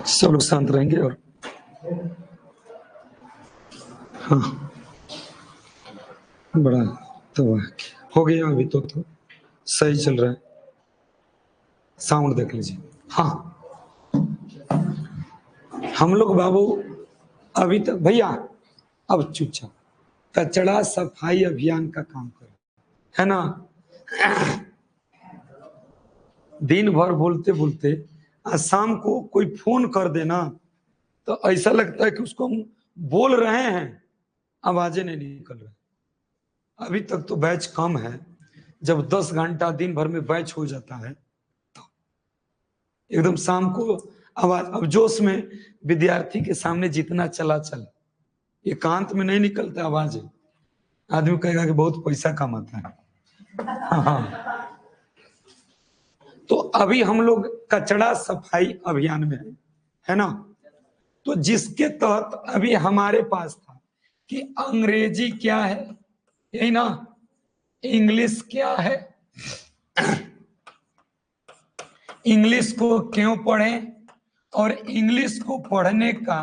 सब लोग शांत रहेंगे और हाँ बड़ा तो हो गया अभी तो सही चल रहा है। साउंड देख लीजिए। हाँ हम लोग बाबू अभी तक भैया अब चुपचाप कचरा सफाई अभियान का काम करें, है ना। दिन भर बोलते बोलते शाम को कोई फोन कर देना तो ऐसा लगता है कि उसको हम बोल रहे हैं, आवाजें नहीं निकल रही। अभी तक तो बैच कम है, जब 10 घंटा दिन भर में बैच हो जाता है तो एकदम शाम को आवाज। अब जोश में विद्यार्थी के सामने जितना चला चल, एकांत में नहीं निकलता आवाज, आदमी कहेगा कि बहुत पैसा कमाता है। हाँ तो अभी हम लोग कचरा सफाई अभियान में है ना। तो जिसके तहत अभी हमारे पास था कि अंग्रेजी क्या है, यही ना, इंग्लिश क्या है, इंग्लिश को क्यों पढ़ें और इंग्लिश को पढ़ने का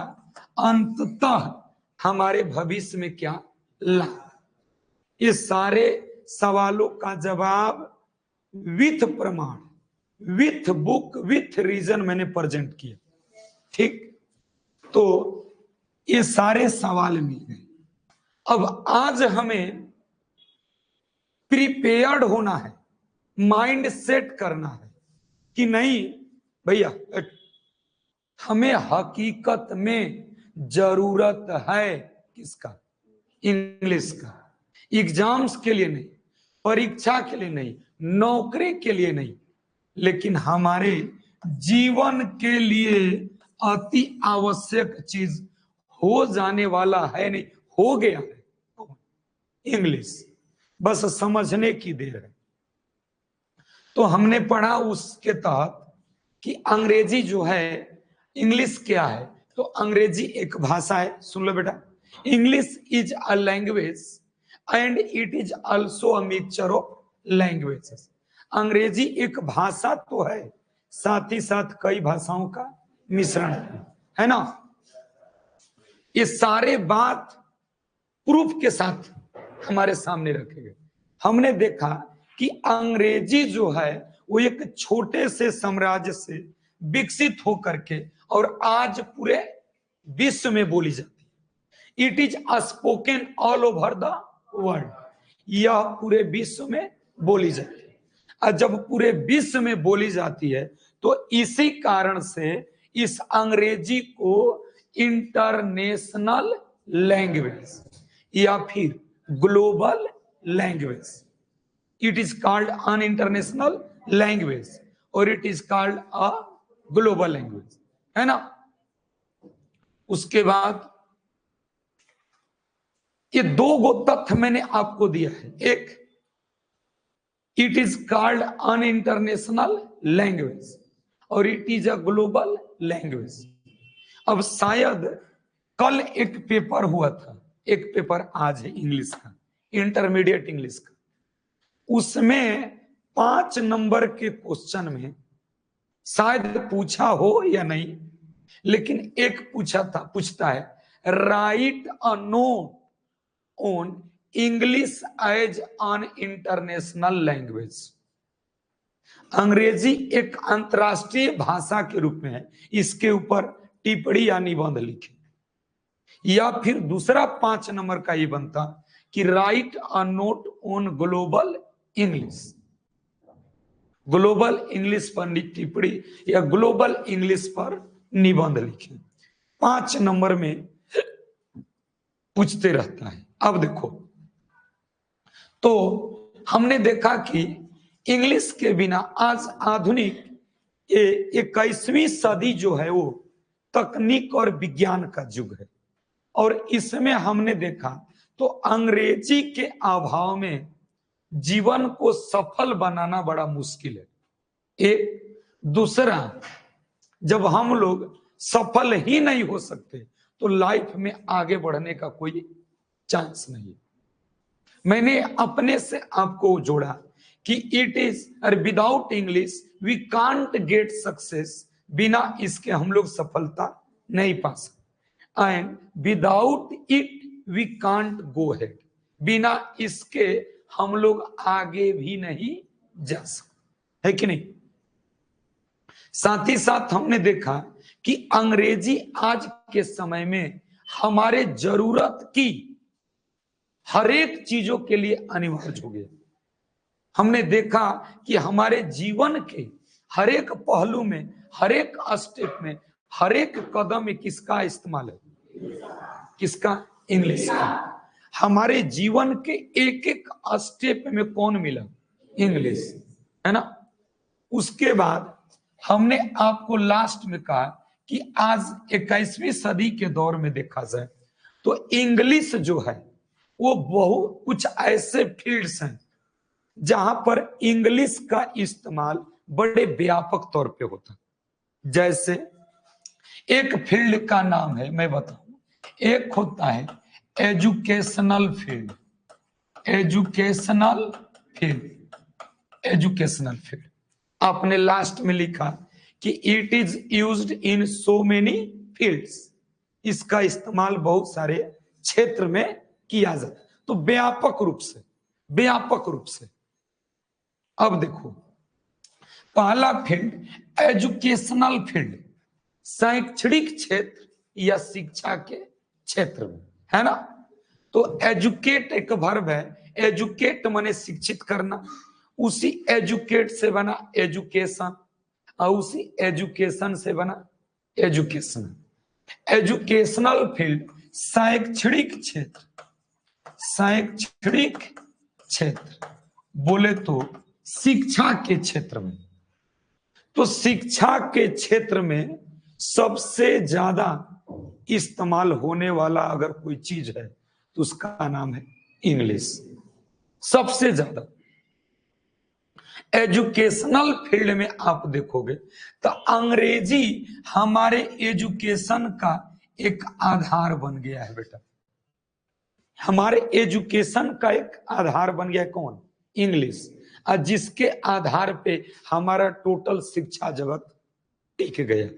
अंततः हमारे भविष्य में क्या लाभ। इस सारे सवालों का जवाब विथ प्रमाण, विथ बुक, विथ रीजन मैंने प्रेजेंट किया। ठीक, तो ये सारे सवाल मिल गए। अब आज हमें प्रिपेयर्ड होना है, माइंड सेट करना है कि नहीं भैया हमें हकीकत में जरूरत है किसका, इंग्लिश का। एग्जाम्स के लिए नहीं, परीक्षा के लिए नहीं, नौकरी के लिए नहीं, लेकिन हमारे जीवन के लिए अति आवश्यक चीज हो जाने वाला है, नहीं हो गया है, इंग्लिश। बस समझने की देर है। तो हमने पढ़ा उसके तहत कि अंग्रेजी जो है, इंग्लिश क्या है, तो अंग्रेजी एक भाषा है। सुन लो बेटा, English is a language and it is also a mixture of languages. अंग्रेजी एक भाषा तो है, साथ ही साथ कई भाषाओं का मिश्रण है ना। ये सारे बात प्रूफ के साथ हमारे सामने रखे गए। हमने देखा कि अंग्रेजी जो है वो एक छोटे से साम्राज्य से विकसित होकर के और आज पूरे विश्व में बोली जाती है। It is spoken all over the world. यह पूरे विश्व में बोली जाती है। और जब पूरे विश्व में बोली जाती है तो इसी कारण से इस अंग्रेजी को इंटरनेशनल लैंग्वेज या फिर global language, it is called an international language और it is called a global language, है ना। उसके बाद ये दो गो तथ्य मैंने आपको दिया है। एक, it is called an international language और it is a global language. अब शायद कल एक पेपर हुआ था, एक पेपर आज है इंग्लिश का, इंटरमीडिएट इंग्लिश का। उसमें 5 नंबर के क्वेश्चन में शायद पूछा हो या नहीं, लेकिन एक पूछता है write a note on English as an international language. अंग्रेजी एक अंतरराष्ट्रीय भाषा के रूप में है, इसके ऊपर टिप्पणी या निबंध लिखे। या फिर दूसरा 5 नंबर का ये बनता कि right a note on global English, global English पर टिप्पणी या ग्लोबल इंग्लिश पर निबंध लिखे। 5 नंबर में पूछते रहता है। अब देखो, तो हमने देखा कि इंग्लिश के बिना आज आधुनिक 21वीं सदी जो है वो तकनीक और विज्ञान का युग है और इसमें हमने देखा तो अंग्रेजी के अभाव में जीवन को सफल बनाना बड़ा मुश्किल है। एक दूसरा, जब हम लोग सफल ही नहीं हो सकते तो लाइफ में आगे बढ़ने का कोई चांस नहीं है। मैंने अपने से आपको जोड़ा कि it is without English we can't get success बिना इसके हम लोग सफलता नहीं पा सकते। And without it we can't go head, बिना इसके हम लोग आगे भी नहीं जा सकते, है कि नहीं। साथ ही साथ हमने देखा कि अंग्रेजी आज के समय में हमारे जरूरत की हर एक चीजों के लिए अनिवार्य हो गया। हमने देखा कि हमारे जीवन के हर एक पहलू में, हर एक स्टेप में, हर एक कदम में किसका इस्तेमाल है? किसका? इंग्लिश का। हमारे जीवन के एक एक स्टेप में कौन मिला? इंग्लिश, है ना। उसके बाद हमने आपको लास्ट में कहा कि आज 21वीं सदी के दौर में देखा जाए तो इंग्लिश जो है वो बहुत कुछ ऐसे फील्ड्स हैं जहां पर इंग्लिश का इस्तेमाल बड़े व्यापक तौर पे होता है। जैसे एक फील्ड का नाम है, मैं बताऊं, एक होता है educational field. Educational field, educational field. आपने लास्ट में लिखा कि it is used in so many fields, इसका इस्तेमाल बहुत सारे क्षेत्र में किया जाता है। तो व्यापक रूप से, व्यापक रूप से। अब देखो, पहला फील्ड एजुकेशनल फील्ड, शैक्षणिक क्षेत्र या शिक्षा के क्षेत्र में, है ना। तो एजुकेट एक वर्ब है, एजुकेट माने शिक्षित करना, उसी एजुकेट से बना एजुकेशन, और उसी एजुकेशन से बना एजुकेशन। एजुकेशनल फील्ड शैक्षणिक क्षेत्र, शैक्षणिक क्षेत्र बोले तो शिक्षा के क्षेत्र में। तो शिक्षा के क्षेत्र में सबसे ज्यादा इस्तेमाल होने वाला अगर कोई चीज है तो उसका नाम है इंग्लिश, सबसे ज्यादा। एजुकेशनल फील्ड में आप देखोगे तो अंग्रेजी हमारे एजुकेशन का एक आधार बन गया है बेटा। हमारे एजुकेशन का एक आधार बन गया है कौन? इंग्लिश। और जिसके आधार पे हमारा टोटल शिक्षा जगत टिक गया,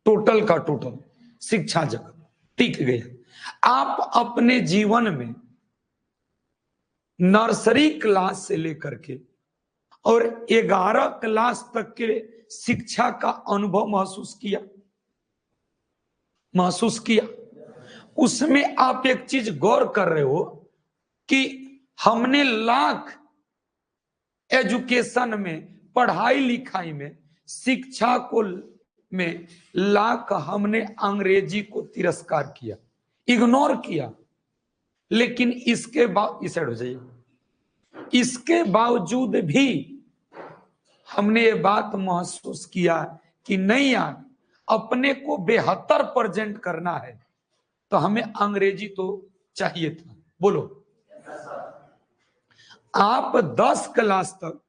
टोटल का टोटल शिक्षा जगत टिक गया। आप अपने जीवन में नर्सरी क्लास से लेकर के और 11 क्लास तक के शिक्षा का अनुभव महसूस किया, महसूस किया। उसमें आप एक चीज गौर कर रहे हो कि हमने लाख एजुकेशन में, पढ़ाई लिखाई में, शिक्षा को में लाख हमने अंग्रेजी को तिरस्कार किया, इग्नोर किया। लेकिन इसके बाद इस साइड हो जाइए, इसके बावजूद भी हमने ये बात महसूस किया कि नहीं यार, अपने को बेहतर प्रेजेंट करना है तो हमें अंग्रेजी तो चाहिए था। बोलो, आप 10 क्लास तक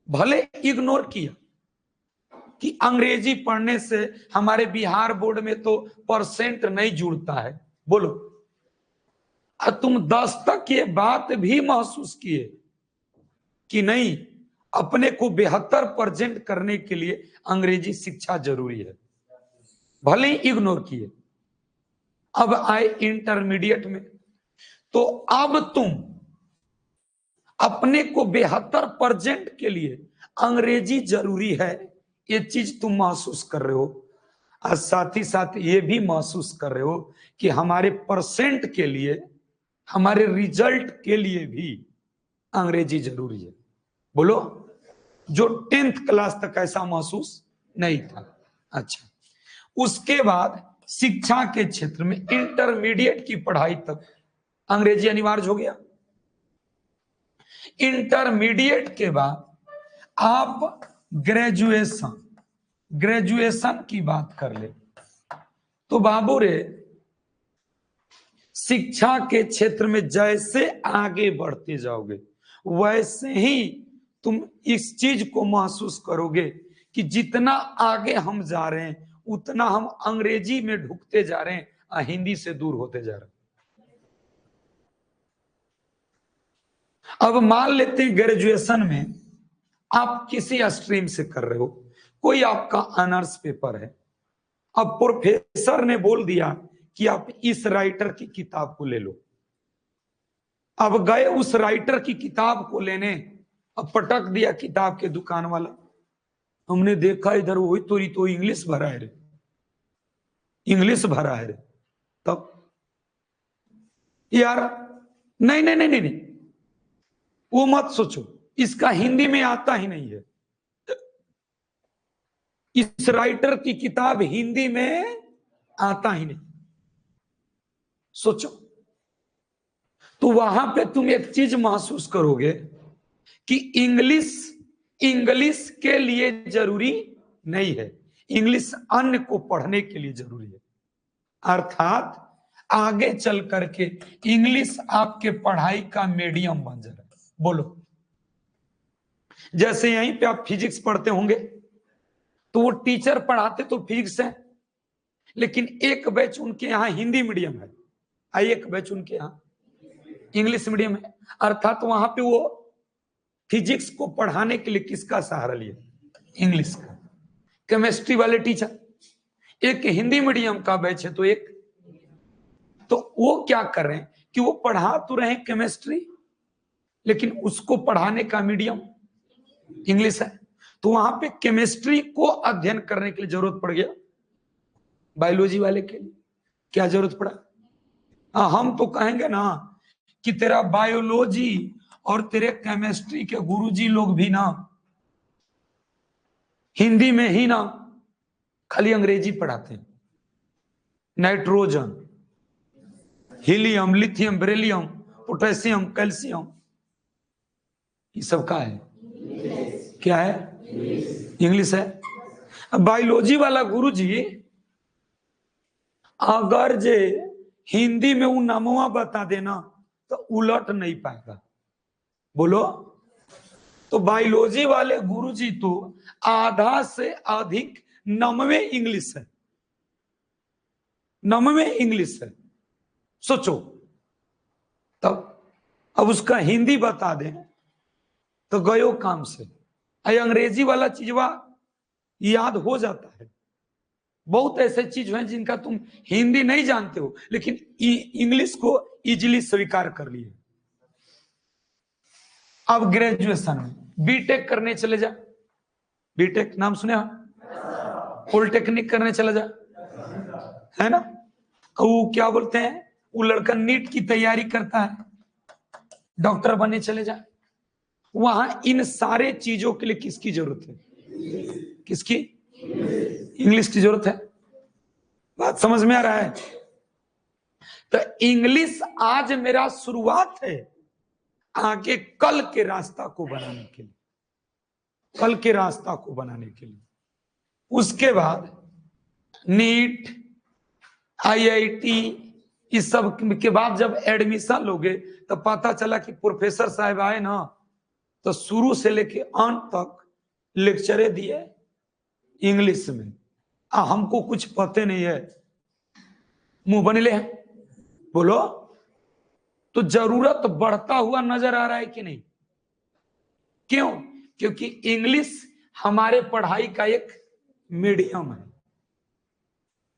भले इग्नोर किया कि अंग्रेजी पढ़ने से हमारे बिहार बोर्ड में तो परसेंट नहीं जुड़ता है, बोलो, और तुम 10 तक ये बात भी महसूस किए कि नहीं, अपने को बेहतर प्रेजेंट करने के लिए अंग्रेजी शिक्षा जरूरी है, भले ही इग्नोर किए। अब आए इंटरमीडिएट में, तो अब तुम अपने को बेहतर प्रेजेंट के लिए अंग्रेजी जरूरी है, ये चीज तुम महसूस कर रहे हो। और साथ ही साथ ये भी महसूस कर रहे हो कि हमारे परसेंट के लिए, हमारे रिजल्ट के लिए भी अंग्रेजी जरूरी है। बोलो, जो 10th क्लास तक ऐसा महसूस नहीं था। अच्छा, उसके बाद शिक्षा के क्षेत्र में इंटरमीडिएट की पढ़ाई तक अंग्रेजी अनिवार्य हो गया। इंटरमीडिएट के बाद आप ग्रेजुएशन, ग्रेजुएशन की बात कर ले तो बाबू रे, शिक्षा के क्षेत्र में जैसे आगे बढ़ते जाओगे वैसे ही तुम इस चीज को महसूस करोगे कि जितना आगे हम जा रहे हैं उतना हम अंग्रेजी में ढुकते जा रहे हैं और हिंदी से दूर होते जा रहे हैं। अब मान लेते हैं ग्रेजुएशन में आप किसी स्ट्रीम से कर रहे हो, कोई आपका ऑनर्स पेपर है, अब प्रोफेसर ने बोल दिया कि आप इस राइटर की किताब को ले लो। अब गए उस राइटर की किताब को लेने, अब पटक दिया किताब के दुकान वाला। हमने देखा इधर वही तोरी तो इंग्लिश भरा है रे, इंग्लिश भरा है रे। तब यार नहीं नहीं नहीं नहीं नहीं, वो मत सोचो, इसका हिंदी में आता ही नहीं है। इस राइटर की किताब हिंदी में आता ही नहीं, सोचो। तो वहां पे तुम एक चीज महसूस करोगे कि इंग्लिश इंग्लिश के लिए जरूरी नहीं है, इंग्लिश अन्य को पढ़ने के लिए जरूरी है। अर्थात आगे चल करके इंग्लिश आपके पढ़ाई का मीडियम बन जाए। बोलो, जैसे यहीं पे आप फिजिक्स पढ़ते होंगे तो वो टीचर पढ़ाते तो फिजिक्स है, लेकिन एक बैच उनके यहाँ हिंदी मीडियम है, एक बैच उनके यहाँ इंग्लिश मीडियम है। अर्थात वहां पे वो फिजिक्स को पढ़ाने के लिए किसका सहारा लिया? इंग्लिश का। केमिस्ट्री वाले टीचर, एक हिंदी मीडियम का बैच है तो एक, तो वो क्या कर रहे हैं कि वो पढ़ा तो रहे हैं केमिस्ट्री, लेकिन उसको पढ़ाने का मीडियम इंग्लिश है। तो वहां पे केमिस्ट्री को अध्ययन करने के लिए जरूरत पड़ गया बायोलॉजी वाले के लिए। क्या जरूरत पड़ा? हम तो कहेंगे ना कि तेरा बायोलॉजी और तेरे केमिस्ट्री के गुरुजी लोग भी ना हिंदी में ही ना खाली अंग्रेजी पढ़ाते हैं। Nitrogen, helium, lithium, beryllium, potassium, calcium, ये सब का है, क्या है? इंग्लिश है। बायोलॉजी वाला गुरुजी अगर जे हिंदी में वो नामवा बता देना तो उलट नहीं पाएगा। बोलो, तो बायोलॉजी वाले गुरुजी तो आधा से अधिक नमवे इंग्लिश है, नमवे इंग्लिश है। सोचो, तब अब उसका हिंदी बता दें तो गयो काम से। अंग्रेजी वाला चीजवा याद हो जाता है। बहुत ऐसे चीज हैं जिनका तुम हिंदी नहीं जानते हो, लेकिन इंग्लिश को इजीली स्वीकार कर लिए। अब ग्रेजुएशन में बीटेक करने चले जा, बीटेक नाम सुने? पॉलिटेक्निक करने चले जा, है ना? वो क्या बोलते हैं, वो लड़का नीट की तैयारी करता है, डॉक्टर बनने चले जा। वहां इन सारे चीजों के लिए किसकी जरूरत है? किसकी? इंग्लिश की जरूरत है। बात समझ में आ रहा है? तो इंग्लिश आज मेरा शुरुआत है आगे कल के रास्ता को बनाने के लिए, कल के रास्ता को बनाने के लिए। उसके बाद नीट, आईआईटी, इस सब के बाद जब एडमिशन लोगे तो पता चला कि प्रोफेसर साहब आए ना तो शुरू से लेके अंत तक लेक्चरें दिए इंग्लिश में। हमको कुछ पता नहीं है, मुंह बनले हैं। बोलो, तो जरूरत बढ़ता हुआ नजर आ रहा है कि नहीं? क्यों? क्योंकि इंग्लिश हमारे पढ़ाई का एक मीडियम है।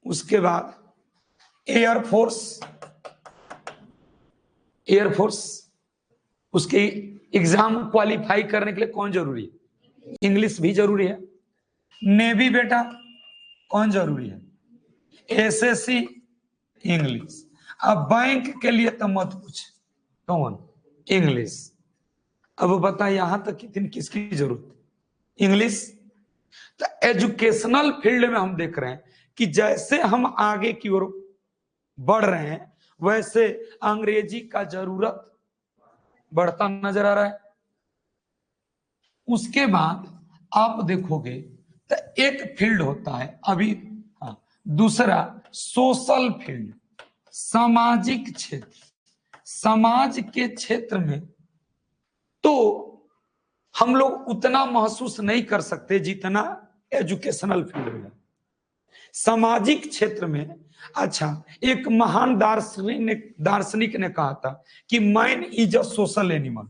उसके बाद एयरफोर्स, एयरफोर्स उसके एग्जाम क्वालिफाई करने के लिए कौन जरूरी है? इंग्लिश भी जरूरी है। नेवी बेटा कौन जरूरी है? SSC English. अब बैंक के लिए तो मत पूछ, कौन? इंग्लिश। अब बता यहां तक कितनी किसकी जरूरत? इंग्लिश। तो एजुकेशनल फील्ड में हम देख रहे हैं कि जैसे हम आगे की ओर बढ़ रहे हैं वैसे अंग्रेजी का जरूरत बढ़ता नजर आ रहा है। उसके बाद आप देखोगे तो एक फील्ड होता है अभी, हाँ, दूसरा सोशल फील्ड, सामाजिक क्षेत्र। समाज के क्षेत्र में तो हम लोग उतना महसूस नहीं कर सकते जितना एजुकेशनल फील्ड में। सामाजिक क्षेत्र में, अच्छा, एक महान दार्शनिक ने कहा था कि man is a social animal,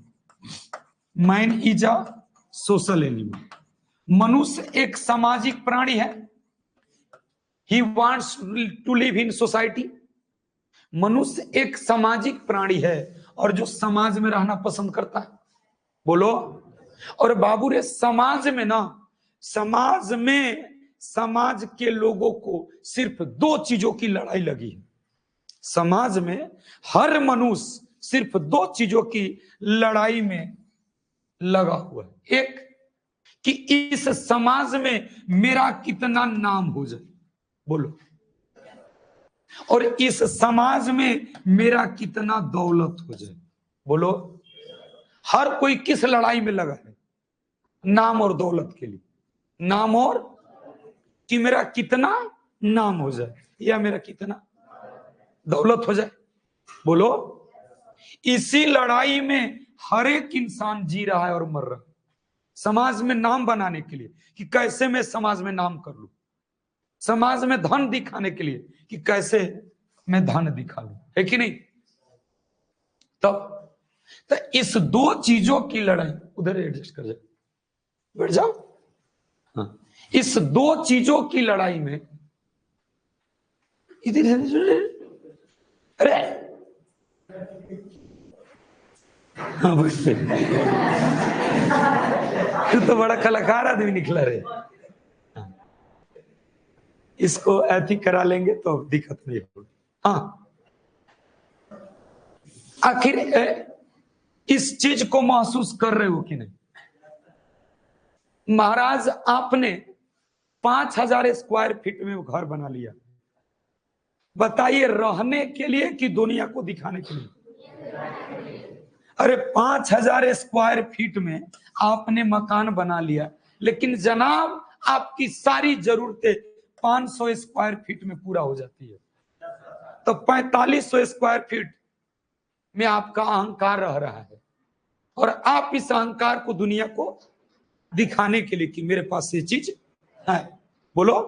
man is a social animal. मनुष्य एक सामाजिक प्राणी है। He wants to live in society. मनुष्य एक सामाजिक प्राणी है और जो समाज में रहना पसंद करता है। बोलो। और बाबू रे, समाज में ना, समाज के लोगों को सिर्फ दो चीजों की लड़ाई लगी है। समाज में हर मनुष्य सिर्फ दो चीजों की लड़ाई में लगा हुआ है। एक, कि इस समाज में मेरा कितना नाम हो जाए। बोलो। और इस समाज में मेरा कितना दौलत हो जाए। बोलो। हर कोई किस लड़ाई में लगा है? नाम और दौलत के लिए। नाम और, कि मेरा कितना नाम हो जाए या मेरा कितना दौलत हो जाए। बोलो। इसी लड़ाई में हर एक इंसान जी रहा है और मर रहा है। समाज में नाम बनाने के लिए कि कैसे मैं समाज में नाम कर लूं, समाज में धन दिखाने के लिए कि कैसे मैं धन दिखा लूं, है कि नहीं? तब तो इस दो चीजों की लड़ाई, उधर एडजस्ट कर जाए, बैठ जाओ। हाँ, इस दो चीजों की लड़ाई में, इधर, अरे हाँ, तू तो बड़ा कलाकार आदमी निकला रे। इसको ऐथी करा लेंगे तो दिक्कत नहीं होगी। हाँ, आखिर इस चीज को महसूस कर रहे हो कि नहीं? महाराज, आपने 5,000 स्क्वायर फीट में घर बना लिया, बताइए रहने के लिए कि दुनिया को दिखाने के लिए? अरे 5,000 स्क्वायर फीट में आपने मकान बना लिया, लेकिन जनाब आपकी सारी जरूरतें 500 स्क्वायर फीट में पूरा हो जाती है, तो 4500 स्क्वायर फीट में आपका अहंकार रह रहा है, और आप इस अहंकार को दुनिया को दिखाने के लिए कि मेरे पास ये चीज है। बोलो।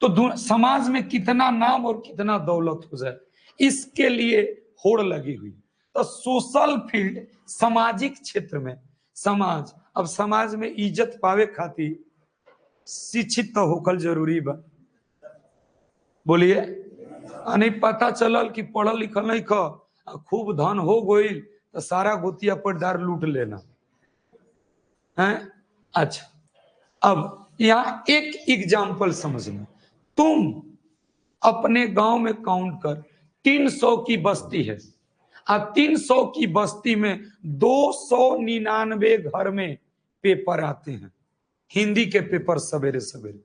तो समाज में कितना नाम और कितना दौलत हो जाए, इसके लिए होड़ लगी हुई। तो सोशल फील्ड, सामाजिक क्षेत्र में समाज, अब समाज में इज्जत पावे खातिर शिक्षित तो होकर जरूरी बा। बोलिए। नहीं पता चलल कि पढ़ल लिखल नहीं ख, खूब धन हो गई तो सारा गोतिया पटदार लूट लेना है। अच्छा, अब यहां एक एग्जाम्पल समझना। तुम अपने गांव में काउंट कर, 300 की बस्ती है, और 300 की बस्ती में 299 घर में पेपर आते हैं, हिंदी के पेपर सवेरे सवेरे,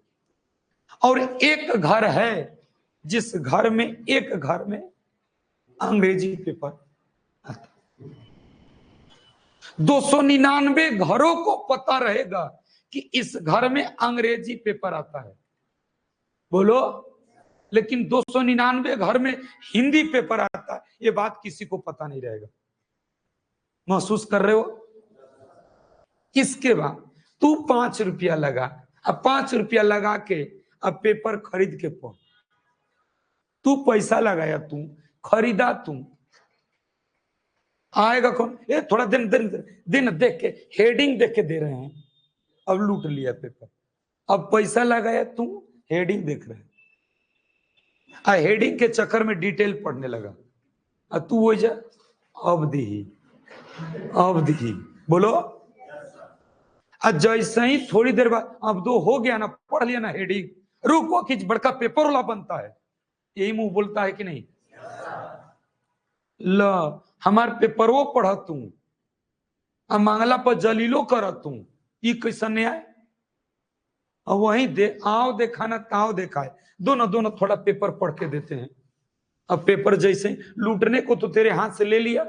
और एक घर है जिस घर में, एक घर में अंग्रेजी पेपर आता। 299 घरों को पता रहेगा कि इस घर में अंग्रेजी पेपर आता है। बोलो। लेकिन 299 घर में हिंदी पेपर आता है, ये बात किसी को पता नहीं रहेगा। महसूस कर रहे हो? इसके बाद तू 5 रुपया लगा, अब 5 रुपया लगा के अब पेपर खरीद के पढ़। तू पैसा लगाया, तू खरीदा, तू आएगा कौन? ये थोड़ा दिन दिन दिन देख के, हेडिंग देख के दे रहे हैं, अब लूट लिया पेपर। अब पैसा लगाया, तू हेडिंग देख रहे हैं, हेडिंग के चक्कर में डिटेल पढ़ने लगा, तू वो जा अब दी। बोलो। जैसे ही थोड़ी देर बाद अब दो हो गया ना, पढ़ लिया ना हेडिंग, रुको कि बड़का पेपर वाला बनता है, यही मुंह बोलता है कि नहीं? ल हमार पेपर वो पढ़ तू, अब मांगला पर जलीलो कर तू, ये कैसा नहीं आए? अब वही दे आओ देखा ना ताओ देखा है, दोनों दोनों थोड़ा पेपर पढ़ के देते हैं। अब पेपर जैसे लूटने को तो तेरे हाथ से ले लिया,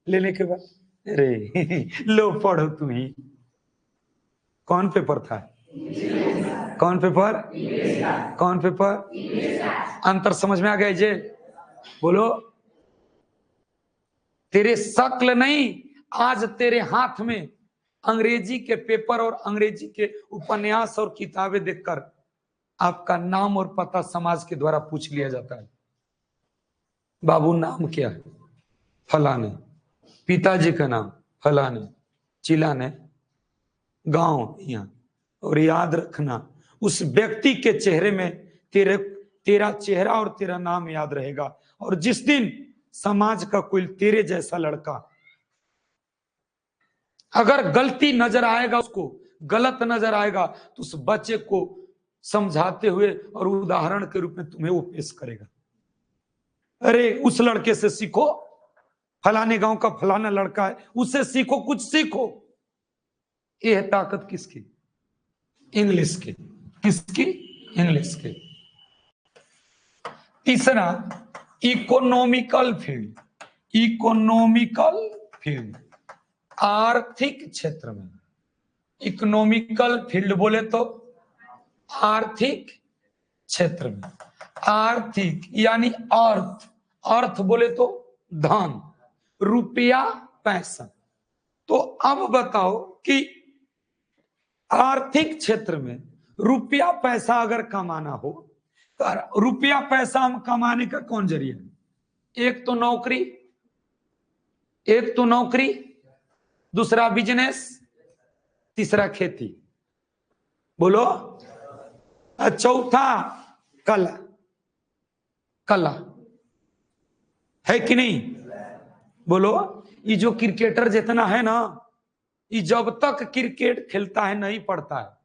लेने के बाद अरे लो पढ़ो तुम ही। कौन पेपर था? कौन पेपर? कौन पेपर? अंतर समझ में आ गया जे? बोलो। तेरे शक्ल नहीं, आज तेरे हाथ में अंग्रेजी के पेपर और अंग्रेजी के उपन्यास और किताबें देखकर आपका नाम और पता समाज के द्वारा पूछ लिया जाता है। बाबू नाम क्या है? फलाने। पिताजी का नाम फलाने चिलाने। गांव यहाँ। और याद रखना, उस व्यक्ति के चेहरे में तेरा चेहरा और तेरा नाम याद रहेगा। और जिस दिन समाज का कोई तेरे जैसा लड़का अगर गलती नजर आएगा, उसको गलत नजर आएगा, तो उस बच्चे को समझाते हुए और उदाहरण के रूप में तुम्हें वो पेश करेगा। अरे उस लड़के से सीखो, फलाने गांव का फलाना लड़का है, उससे सीखो, कुछ सीखो। ये है ताकत किसकी? इंग्लिश की। किसकी? इंग्लिश की। तीसरा, इकोनॉमिकल फील्ड। इकोनॉमिकल फील्ड, आर्थिक क्षेत्र में। इकोनॉमिकल फील्ड बोले तो आर्थिक क्षेत्र में। आर्थिक यानी अर्थ, अर्थ बोले तो धन, रुपया, पैसा। तो अब बताओ कि आर्थिक क्षेत्र में रुपया पैसा अगर कमाना हो तो रुपया पैसा हम कमाने का कौन जरिया है? एक तो नौकरी, एक तो नौकरी, दूसरा बिजनेस, तीसरा खेती। बोलो। चौथा कला। कला है कि नहीं? बोलो। ये जो क्रिकेटर जितना है ना, ये जब तक क्रिकेट खेलता है नहीं पढ़ता है,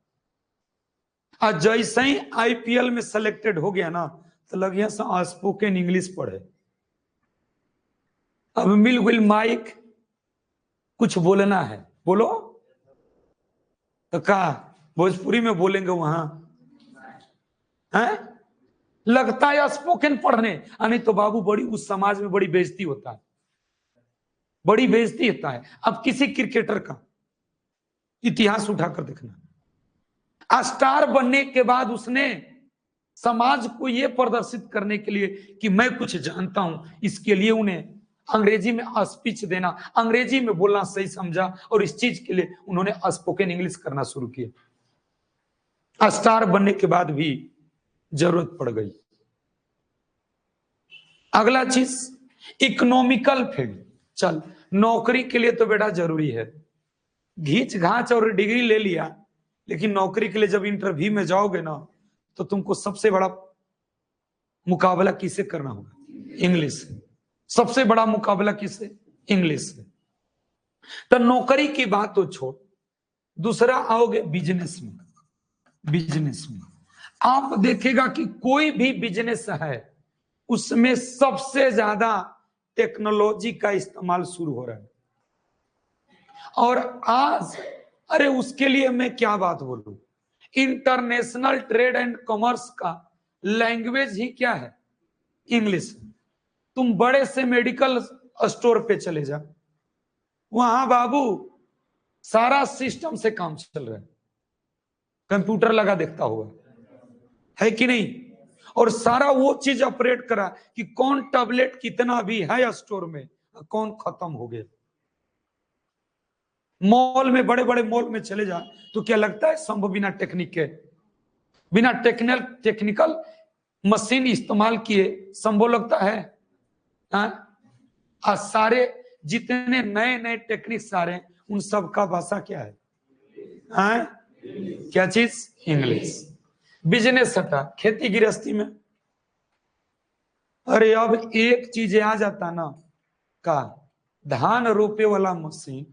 और जैसे ही आईपीएल में सेलेक्टेड हो गया ना, तो लगिया स्पोकन इंग्लिश पढ़े। अब मिल विल माइक कुछ बोलना है, बोलो। तो कहा भोजपुरी में बोलेंगे वहां है? लगता है स्पोकन पढ़ने, नहीं तो बाबू बड़ी उस समाज में बड़ी बेइज्जती होता है, बड़ी बेइज्जती होता है। अब किसी क्रिकेटर का इतिहास उठाकर देखना, स्टार बनने के बाद उसने समाज को यह प्रदर्शित करने के लिए कि मैं कुछ जानता हूं, इसके लिए उन्हें अंग्रेजी में स्पीच देना, अंग्रेजी में बोलना सही समझा, और इस चीज के लिए उन्होंने स्पोकन इंग्लिश करना शुरू किया। स्टार बनने के बाद भी जरूरत पड़ गई। अगला चीज, इकोनॉमिकल फील्ड। चल, नौकरी के लिए तो बेटा जरूरी है, घींच घाच और डिग्री ले लिया, लेकिन नौकरी के लिए जब इंटरव्यू में जाओगे ना, तो तुमको सबसे बड़ा मुकाबला किससे करना होगा? इंग्लिश से। सबसे बड़ा मुकाबला किससे? इंग्लिश से। तो नौकरी की बात तो छोड़, दूसरा आओगे बिजनेस में। बिजनेस में आप देखेगा कि कोई भी बिजनेस है, उसमें सबसे ज्यादा टेक्नोलॉजी का इस्तेमाल शुरू हो रहा है। और आज, अरे उसके लिए मैं क्या बात बोलूं, इंटरनेशनल ट्रेड एंड कॉमर्स का लैंग्वेज ही क्या है? इंग्लिश। तुम बड़े से मेडिकल स्टोर पे चले जा, वहां बाबू सारा सिस्टम से काम चल रहा है, कंप्यूटर लगा देखता हुआ है कि नहीं? और सारा वो चीज ऑपरेट करा कि कौन टैबलेट कितना भी है स्टोर में, कौन खत्म हो गया। मॉल में, बड़े बड़े मॉल में चले जा, तो क्या लगता है संभव बिना टेक्निक के, बिना टेक्निकल मशीन इस्तेमाल किए संभव लगता है? सारे जितने नए नए टेक्निक सारे, उन सब का भाषा क्या है? क्या चीज? इंग्लिश। बिजनेस हटा, खेती गृहस्थी में, अरे अब एक चीज आ जाता ना, का धान रोपे वाला मशीन,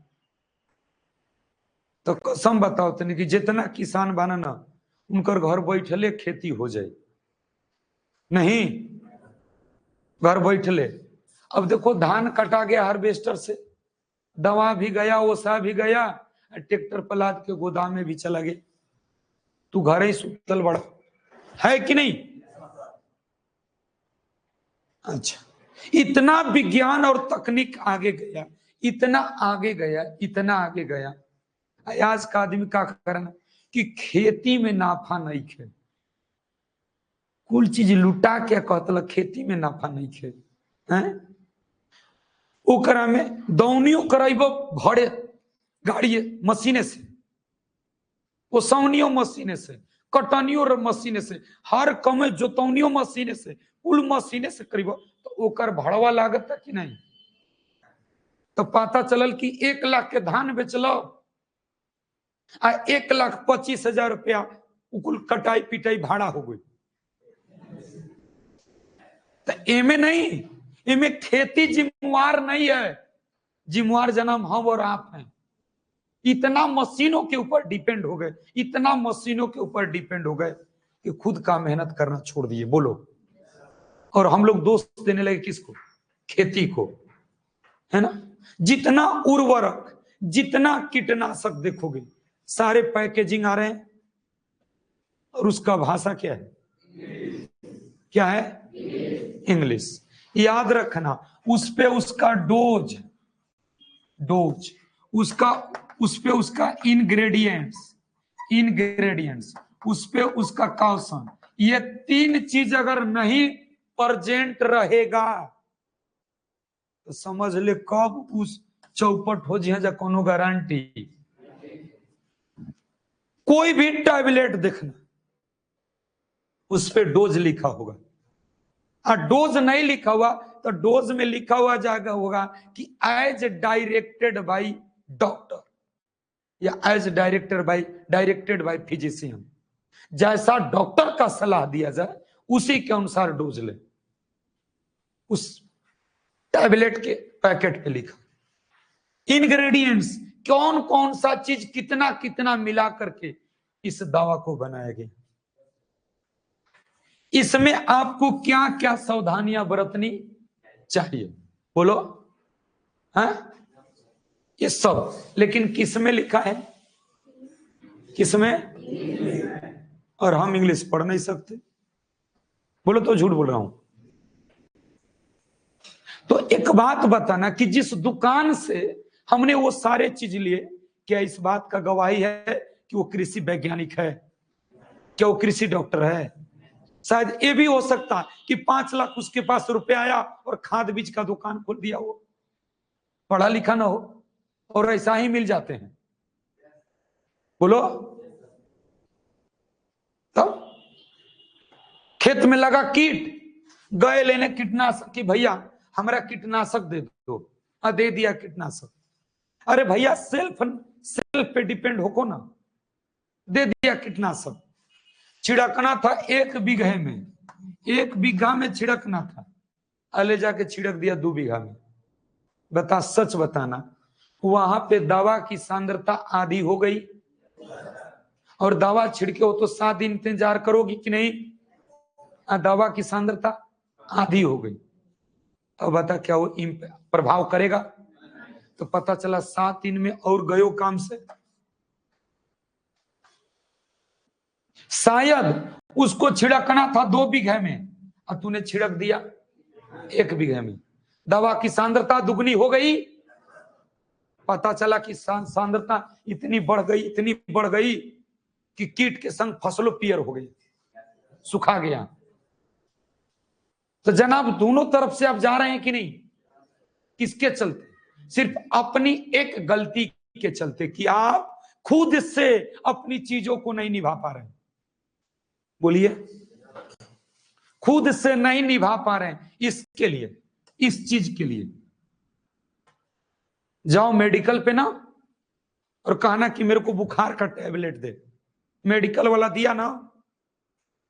तो कसम बताओ तनी कि जितना किसान बना ना, उनकर घर बैठले खेती हो जाए। नहीं, घर बैठले। अब देखो धान कटा गया हार्वेस्टर से, दवा भी गया, ओसा भी गया, ट्रैक्टर पर लाद के गोदाम में भी चला गया, तू घर ही सुतल बड़ा है कि नहीं? अच्छा, इतना विज्ञान और तकनीक आगे गया, इतना आगे गया, इतना आगे गया। आज का आदमी का करना कि खेती में नाफा नहीं खे, कुल चीज लुटा के कहतल खेती में नाफा नहीं खे हैं? ओकरा में दौनियो कराइब भरे गाड़ी मशीने से, ओसौनियो मशीने से, कटनियो मशीने से, हर कमे जोतौनियो मशीने से, कुल मशीने से करीब, तो ओकर भड़वा लागत है कि नहीं? तो पता चलल कि 1 लाख के धान बेचलो 1,25,000 रुपया कुल कटाई पिटाई भाड़ा हो गई। तो एमे नहीं, एमे खेती जिम्मेवार नहीं है, जिम्मेवार जन्म हम और आप हैं। इतना मशीनों के ऊपर डिपेंड हो गए, इतना मशीनों के ऊपर डिपेंड हो गए कि खुद का मेहनत करना छोड़ दिए। बोलो, और हम लोग दोष देने लगे किसको? खेती को, है ना। जितना उर्वरक, जितना कीटनाशक देखोगे सारे पैकेजिंग आ रहे हैं, और उसका भाषा क्या है? क्या है? इंग्लिश। याद रखना, उस पे उसका डोज, उसका उस पे उसका इंग्रेडिएंट्स, उस पे उसका कॉशन, ये 3 चीज अगर नहीं प्रेजेंट रहेगा तो समझ ले कब उस चौपट हो जी जा कोनो गारंटी। कोई भी टैबलेट देखना, उस पे डोज लिखा होगा, और डोज नहीं लिखा हुआ तो डोज में लिखा हुआ जाएगा होगा कि एज डायरेक्टेड बाय डॉक्टर, या एज डायरेक्टेड बाय फिजिशियन। जैसा डॉक्टर का सलाह दिया जाए उसी के अनुसार डोज ले। उस टैबलेट के पैकेट पे लिखा इंग्रेडिएंट्स, कौन कौन सा चीज कितना कितना मिला करके इस दवा को बनाया गया, इसमें आपको क्या क्या सावधानियां बरतनी चाहिए। बोलो, है ये सब, लेकिन किस में लिखा है? किस में? और हम इंग्लिश पढ़ नहीं सकते। बोलो तो झूठ बोल रहा हूं। तो एक बात बताना कि जिस दुकान से हमने वो सारे चीज लिए, क्या इस बात का गवाही है कि वो कृषि वैज्ञानिक है? क्या वो कृषि डॉक्टर है? शायद ये भी हो सकता कि 5 लाख उसके पास रुपया आया और खाद बीज का दुकान खोल दिया, वो पढ़ा लिखा ना हो, और ऐसा ही मिल जाते हैं। बोलो, तब खेत में लगा कीट, गए लेने कीटनाशक कि भैया हमारा कीटनाशक दे दो, दे दिया कीटनाशक। अरे भैया सेल्फ पे डिपेंड होको ना, दे दिया कीटनाशक। छिड़कना था 1 बीघे में, 1 बीघा में छिड़कना था, अले जाके छिड़क दिया 2 बीघा में। बता, सच बताना, वहां पे दवा की सांद्रता आधी हो गई, और दवा छिड़के हो तो 7 दिन इंतजार करोगी कि नहीं? दवा की सांद्रता आधी हो गई, तो बता क्या वो प्रभाव करेगा? तो पता चला 7 दिन में और गयो काम से। शायद उसको छिड़कना था 2 बीघे में और तूने छिड़क दिया 1 बीघे में, दवा की सांद्रता दुगनी हो गई। पता चला कि सांद्रता इतनी बढ़ गई कि कीट के संग फसलों पियर हो गई, सुखा गया। तो जनाब दोनों तरफ से आप जा रहे हैं कि नहीं? किसके चलते? सिर्फ अपनी एक गलती के चलते कि आप खुद से अपनी चीजों को नहीं निभा पा रहे हैं। बोलिए, खुद से नहीं निभा पा रहे हैं, इसके लिए, इस चीज के लिए जाओ मेडिकल पे ना और कहना कि मेरे को बुखार का टैबलेट दे। मेडिकल वाला दिया ना,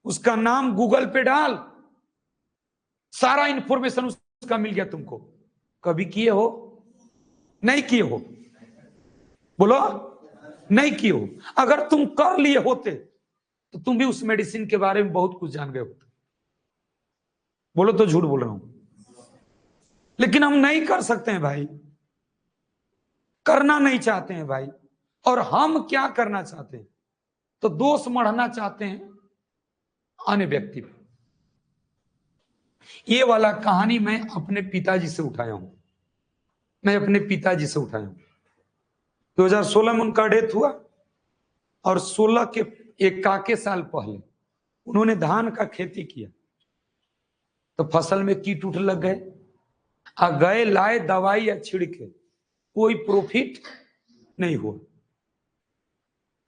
उसका नाम गूगल पे डाल, सारा इंफॉर्मेशन उसका मिल गया तुमको। कभी किए हो? नहीं किए हो? बोलो, नहीं किए हो। अगर तुम कर लिए होते तो तुम भी उस मेडिसिन के बारे में बहुत कुछ जान गए होते। बोलो तो झूठ बोल रहा हूं। लेकिन हम नहीं कर सकते हैं भाई, करना नहीं चाहते हैं भाई। और हम क्या करना चाहते हैं? तो दोष मढ़ना चाहते हैं अन्य व्यक्ति पर। ये वाला कहानी मैं अपने पिताजी से उठाया हूं, 2016 में उनका डेथ हुआ, और 16 के एक काके साल पहले उन्होंने धान का खेती किया, तो फसल में कीट उठ लग गए, गए लाए दवाई या छिड़के, कोई प्रॉफिट नहीं हुआ।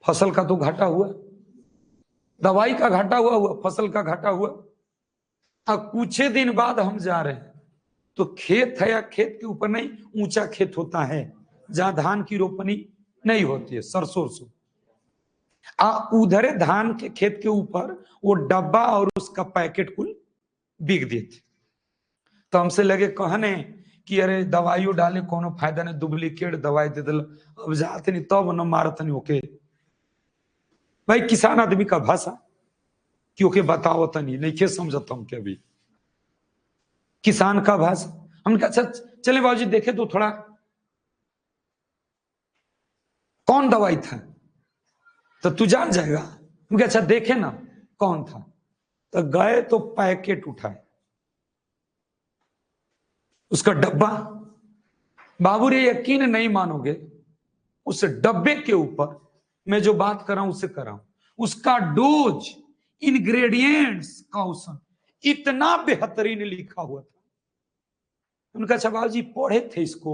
फसल का तो घाटा हुआ, दवाई का घाटा हुआ, फसल का घाटा हुआ। अब कुछ दिन बाद हम जा रहे हैं तो खेत है, या खेत के ऊपर नहीं, ऊंचा खेत होता है जहां धान की रोपनी नहीं होती है, सरसों। उधर धान के खेत के ऊपर वो डब्बा और उसका पैकेट कुल बिक दिए थे। तो हमसे लगे कहने कि अरे दवाइयों डाले कोनो फायदा नहीं, डुप्लीकेट दवाई दे दिल, अब जाते नहीं तब न मारत नहीं ओके। भाई किसान आदमी का भाषा क्योंकि बताओ तो नहीं क्या समझता हूं, क्या भी किसान का भाषा। हमने कहा अच्छा चले बाबूजी देखे तो थोड़ा कौन दवाई था, तो तू जान जाएगा। हम अच्छा देखे ना कौन था, तो गए तो पैकेट उठाए, उसका डब्बा। बाबू रे यकीन नहीं मानोगे, उस डब्बे के ऊपर मैं जो बात कर रहा हूं उसे कर रहा हूं, उसका डोज, इंग्रेडिएंट्स, कौशन इतना बेहतरीन लिखा हुआ था। उनका अच्छा जी पढ़े थे इसको,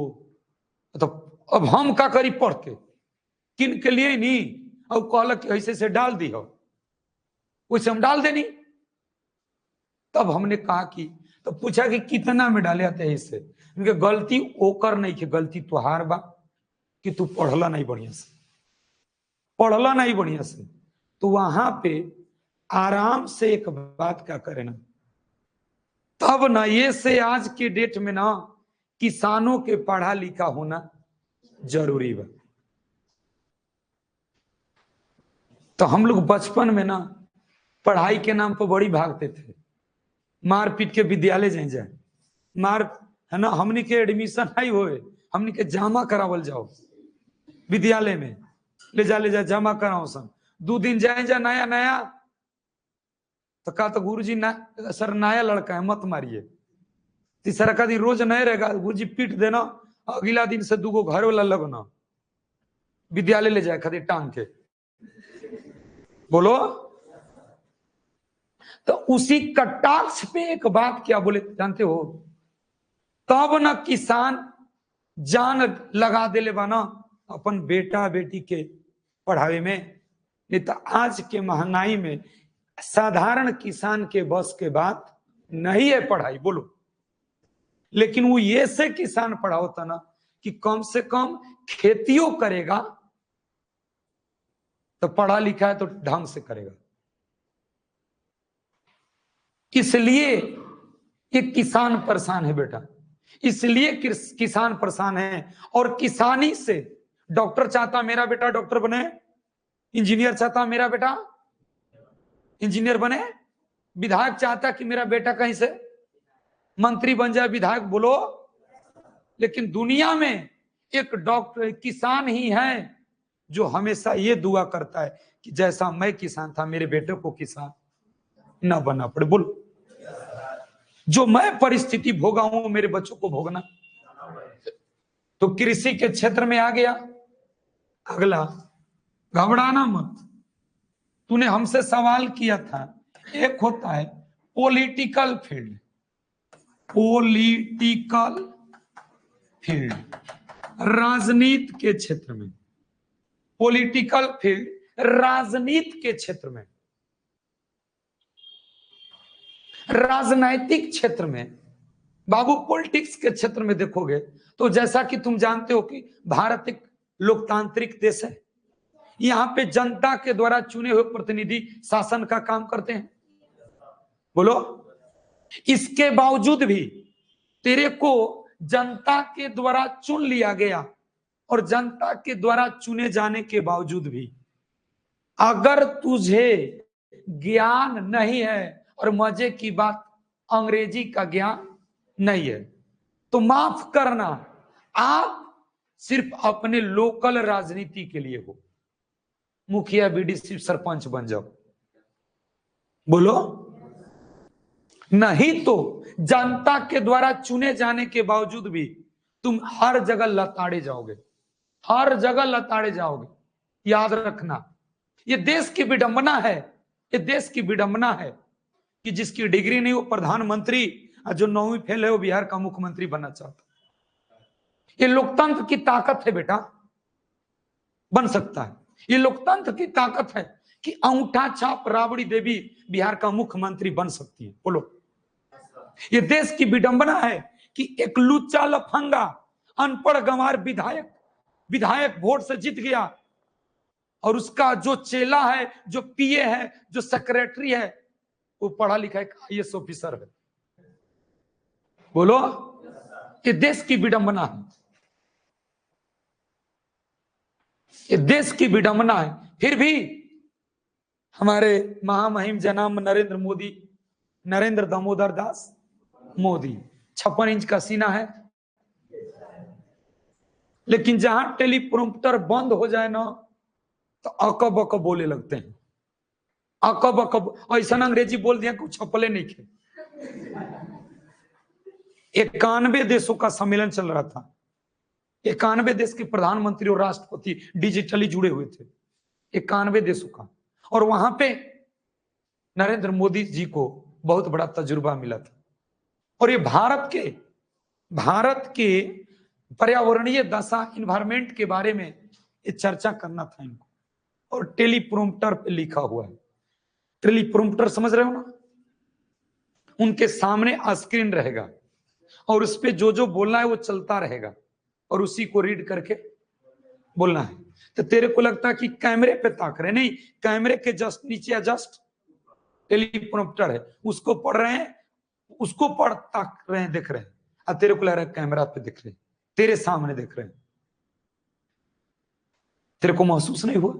तो अब हम का करी पढ़ के, किन के लिए नहीं, अब कहल ऐसे से डाल दी हो, वैसे हम डाल देनी। तब हमने कहा कि, तो पूछा कि कितना में डाले आते इससे, उनके गलती ओकर नहीं, कि गलती तुहार बा कि तू पढ़ला नहीं बढ़िया से, पढ़ला नहीं बढ़िया से। तो वहां पे आराम से एक बात क्या करे ना, तब ना ये से आज के डेट में ना किसानों के पढ़ा लिखा होना जरूरी बा। तो हम लोग बचपन में ना पढ़ाई के नाम पर बड़ी भागते थे, मार पीट के विद्यालय जाए मार, है ना, हमनी के एडमिशन आई होए, हमनी के जमा करावल जाओ विद्यालय में, ले जा जमा कराओ सन, 2 दिन जाए जा नया नया, तो कहा तो गुरुजी ना सर नया लड़का है मत मारिए। तीसरा का दिन रोज नए रहेगा, गुरुजी पीट देना, अगला दिन से 2 घर वाला लगना, विद्यालय ले जाए खातिर टांग के, बोलो। तो उसी कटाक्ष पे एक बात क्या बोले जानते हो, तब ना किसान जान लगा दे ले बाना अपन बेटा बेटी के पढ़ावे में। नहीं तो आज के महंगाई में साधारण किसान के बस के बात नहीं है पढ़ाई, बोलो। लेकिन वो ये से किसान पढ़ा होता ना कि कम से कम खेतियों करेगा, तो पढ़ा लिखा है तो ढंग से करेगा। इसलिए ये किसान परेशान है बेटा, इसलिए किसान परेशान है। और किसानी से डॉक्टर चाहता मेरा बेटा डॉक्टर बने, इंजीनियर चाहता मेरा बेटा इंजीनियर बने, विधायक चाहता कि मेरा बेटा कहीं से मंत्री बन जाए, विधायक बोलो। लेकिन दुनिया में एक डॉक्टर किसान ही है जो हमेशा ये दुआ करता है कि जैसा मैं किसान था मेरे बेटे को किसान ना बनना पड़े, बोलो। जो मैं परिस्थिति भोगा हूं मेरे बच्चों को भोगना। तो कृषि के क्षेत्र में आ गया अगला, घबराना मत। तूने हमसे सवाल किया था, एक होता है पॉलिटिकल फील्ड, पॉलिटिकल फील्ड राजनीति के क्षेत्र में, पॉलिटिकल फील्ड राजनीति के क्षेत्र में, राजनैतिक क्षेत्र में। बाबू पॉलिटिक्स के क्षेत्र में देखोगे तो जैसा कि तुम जानते हो कि भारत एक लोकतांत्रिक देश है, यहां पे जनता के द्वारा चुने हुए प्रतिनिधि शासन का काम करते हैं, बोलो। इसके बावजूद भी तेरे को जनता के द्वारा चुन लिया गया, और जनता के द्वारा चुने जाने के बावजूद भी अगर तुझे ज्ञान नहीं है, और मजे की बात अंग्रेजी का ज्ञान नहीं है, तो माफ करना, आप सिर्फ अपने लोकल राजनीति के लिए हो, मुखिया बीडीसी सरपंच बन जाओ, बोलो। नहीं तो जनता के द्वारा चुने जाने के बावजूद भी तुम हर जगह लताड़े जाओगे, हर जगह लताड़े जाओगे। याद रखना, ये देश की विडंबना है, ये देश की विडंबना है कि जिसकी डिग्री नहीं वो प्रधानमंत्री, और जो 9वीं फेल है वो बिहार का मुख्यमंत्री बनना चाहता। ये लोकतंत्र की ताकत है बेटा, बन सकता है। ये लोकतंत्र की ताकत है कि अंगूठा छाप राबड़ी देवी बिहार का मुख्यमंत्री बन सकती है, बोलो। ये देश की विडंबना है कि एक लुच्चा लफंगा अनपढ़ गंवार विधायक वोट से जीत गया, और उसका जो चेला है, जो पीए है, जो सेक्रेटरी है, वो पढ़ा लिखा एक आईएएस ऑफिसर है। बोलो, ये देश की विडंबना है, ये देश की विडंबना है। फिर भी हमारे महामहिम जनाब नरेंद्र मोदी, नरेंद्र दामोदर दास मोदी, 56 इंच का सीना है, लेकिन जहां टेलीप्रोम्प्टर बंद हो जाए ना, तो अकब अकब बोले लगते हैं। अकब अकब ऐसा अंग्रेजी बोल दिया कुछ छपले नहीं थे। 91 देशों का सम्मेलन चल रहा था, 91 देश के प्रधानमंत्री और राष्ट्रपति डिजिटली जुड़े हुए थे, 91 देशों का। और वहां पे नरेंद्र मोदी जी को बहुत बड़ा तजुर्बा मिला था। और ये भारत के पर्यावरणीय दशा, इन्वायरमेंट के बारे में ये चर्चा करना था इनको। और टेलीप्रोम्प्टर पे लिखा हुआ है, टेलीप्रोम्प्टर समझ रहे हो ना, उनके सामने स्क्रीन रहेगा और उस पे जो जो बोलना है वो चलता रहेगा और उसी को रीड करके बोलना है। तो तेरे को लगता है कि कैमरे पे ताक रहे, नहीं, कैमरे के जस्ट नीचे जस्ट टेलीप्रोम्प्टर है, उसको पढ़ रहे हैं, उसको पढ़ ताक रहे हैं, देख रहे हैं। अब तेरे को लग रहा है कैमरा पे देख रहे हैं, तेरे सामने देख रहे हैं, तेरे को महसूस नहीं हुआ?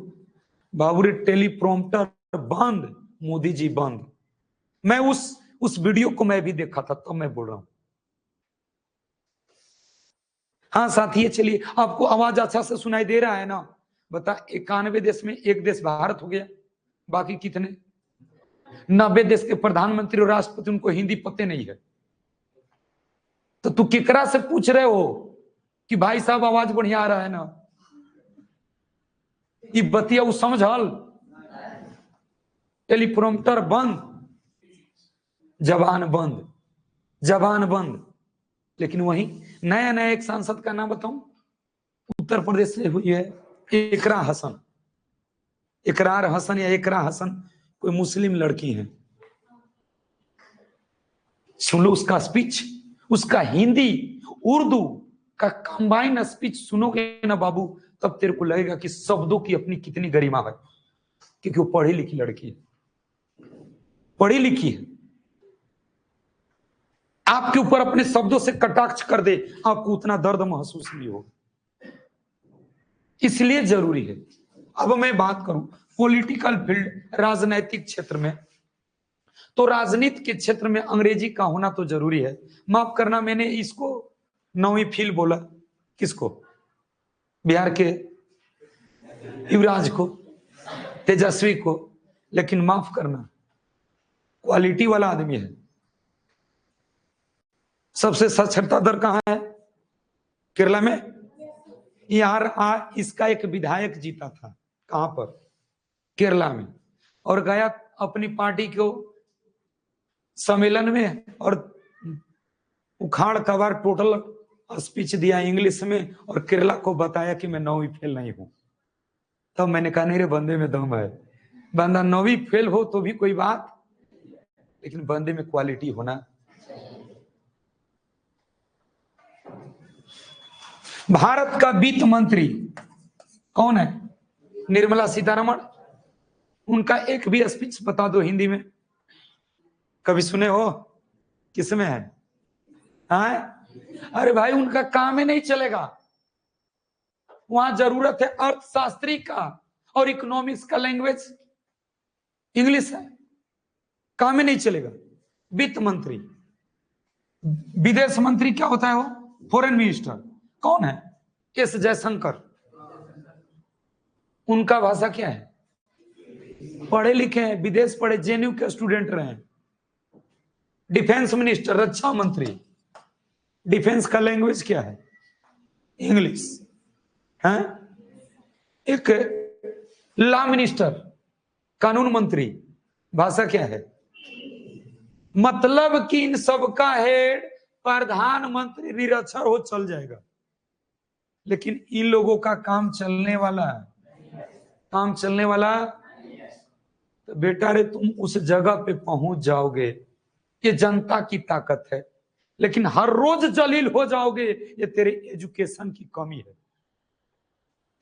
बाबूरी टेलीप्रोम्प्टर बंद, मोदी जी बंद। मैं उस वीडियो को मैं भी देखा था, तो मैं बोल रहा हूं। हाँ साथी, चलिए, आपको आवाज अच्छा से सुनाई दे रहा है ना? बता, 91 देश में एक देश भारत हो गया, बाकी कितने? 90 देश के प्रधानमंत्री और राष्ट्रपति, उनको हिंदी पते नहीं है। तो तू केकरा से पूछ रहे हो कि भाई साहब आवाज बढ़िया आ रहा है ना? ये बतिया वो समझल, टेलीप्रोम्प्टर बंद, जबान बंद, जबान बंद। लेकिन वही नया नया एक सांसद का नाम बताऊं, उत्तर प्रदेश से हुई है, इकरा हसन, इकरार हसन या इकरा हसन, कोई मुस्लिम लड़की है। सुन लो उसका स्पीच, उसका हिंदी उर्दू का कंबाइन स्पीच सुनोगे ना बाबू, तब तेरे को लगेगा कि शब्दों की अपनी कितनी गरिमा है, क्योंकि वो पढ़ी लिखी लड़की है, पढ़ी लिखी है। आपके ऊपर अपने शब्दों से कटाक्ष कर दे, आपको उतना दर्द महसूस नहीं हो। इसलिए जरूरी है। अब मैं बात करूं पॉलिटिकल फील्ड, राजनैतिक क्षेत्र में, तो राजनीति के क्षेत्र में अंग्रेजी का होना तो जरूरी है। माफ करना, मैंने इसको 9वीं फील बोला, किसको? बिहार के युवराज को, तेजस्वी को। लेकिन माफ करना, क्वालिटी वाला आदमी है। सबसे साक्षरता दर कहां है? केरला में। यार इसका एक विधायक जीता था, कहां पर? केरला में। और गया अपनी पार्टी को सम्मेलन में और उखाड़ कबाड़ टोटल स्पीच दिया इंग्लिश में, और केरला को बताया कि मैं 9वीं फेल नहीं हूं। तब मैंने कहा नहीं रे, बंदे में दम है। बंदा 9वीं फेल हो तो भी कोई बात, लेकिन बंदे में क्वालिटी होना। भारत का वित्त मंत्री कौन है? निर्मला सीतारमण। उनका एक भी स्पीच बता दो हिंदी में, कभी सुने हो? किसमें है? अरे भाई, उनका काम ही नहीं चलेगा। वहां जरूरत है अर्थशास्त्री का, और इकोनॉमिक्स का लैंग्वेज इंग्लिश है, काम ही नहीं चलेगा। वित्त मंत्री, विदेश मंत्री क्या होता है वो? Foreign minister. कौन है? एस जयशंकर। उनका भाषा क्या है? पढ़े लिखे हैं, विदेश पढ़े, जेएनयू के स्टूडेंट रहे। डिफेंस मिनिस्टर, रक्षा मंत्री, डिफेंस का लैंग्वेज क्या है? इंग्लिश है। एक लॉ मिनिस्टर, कानून मंत्री, भाषा क्या है? मतलब कि इन सब का हेड प्रधानमंत्री निरक्षर हो चल जाएगा, लेकिन इन लोगों का काम चलने वाला है, काम चलने वाला। तो बेटा रे, तुम उस जगह पे पहुंच जाओगे, ये जनता की ताकत है। लेकिन हर रोज जलील हो जाओगे, ये तेरे एजुकेशन की कमी है।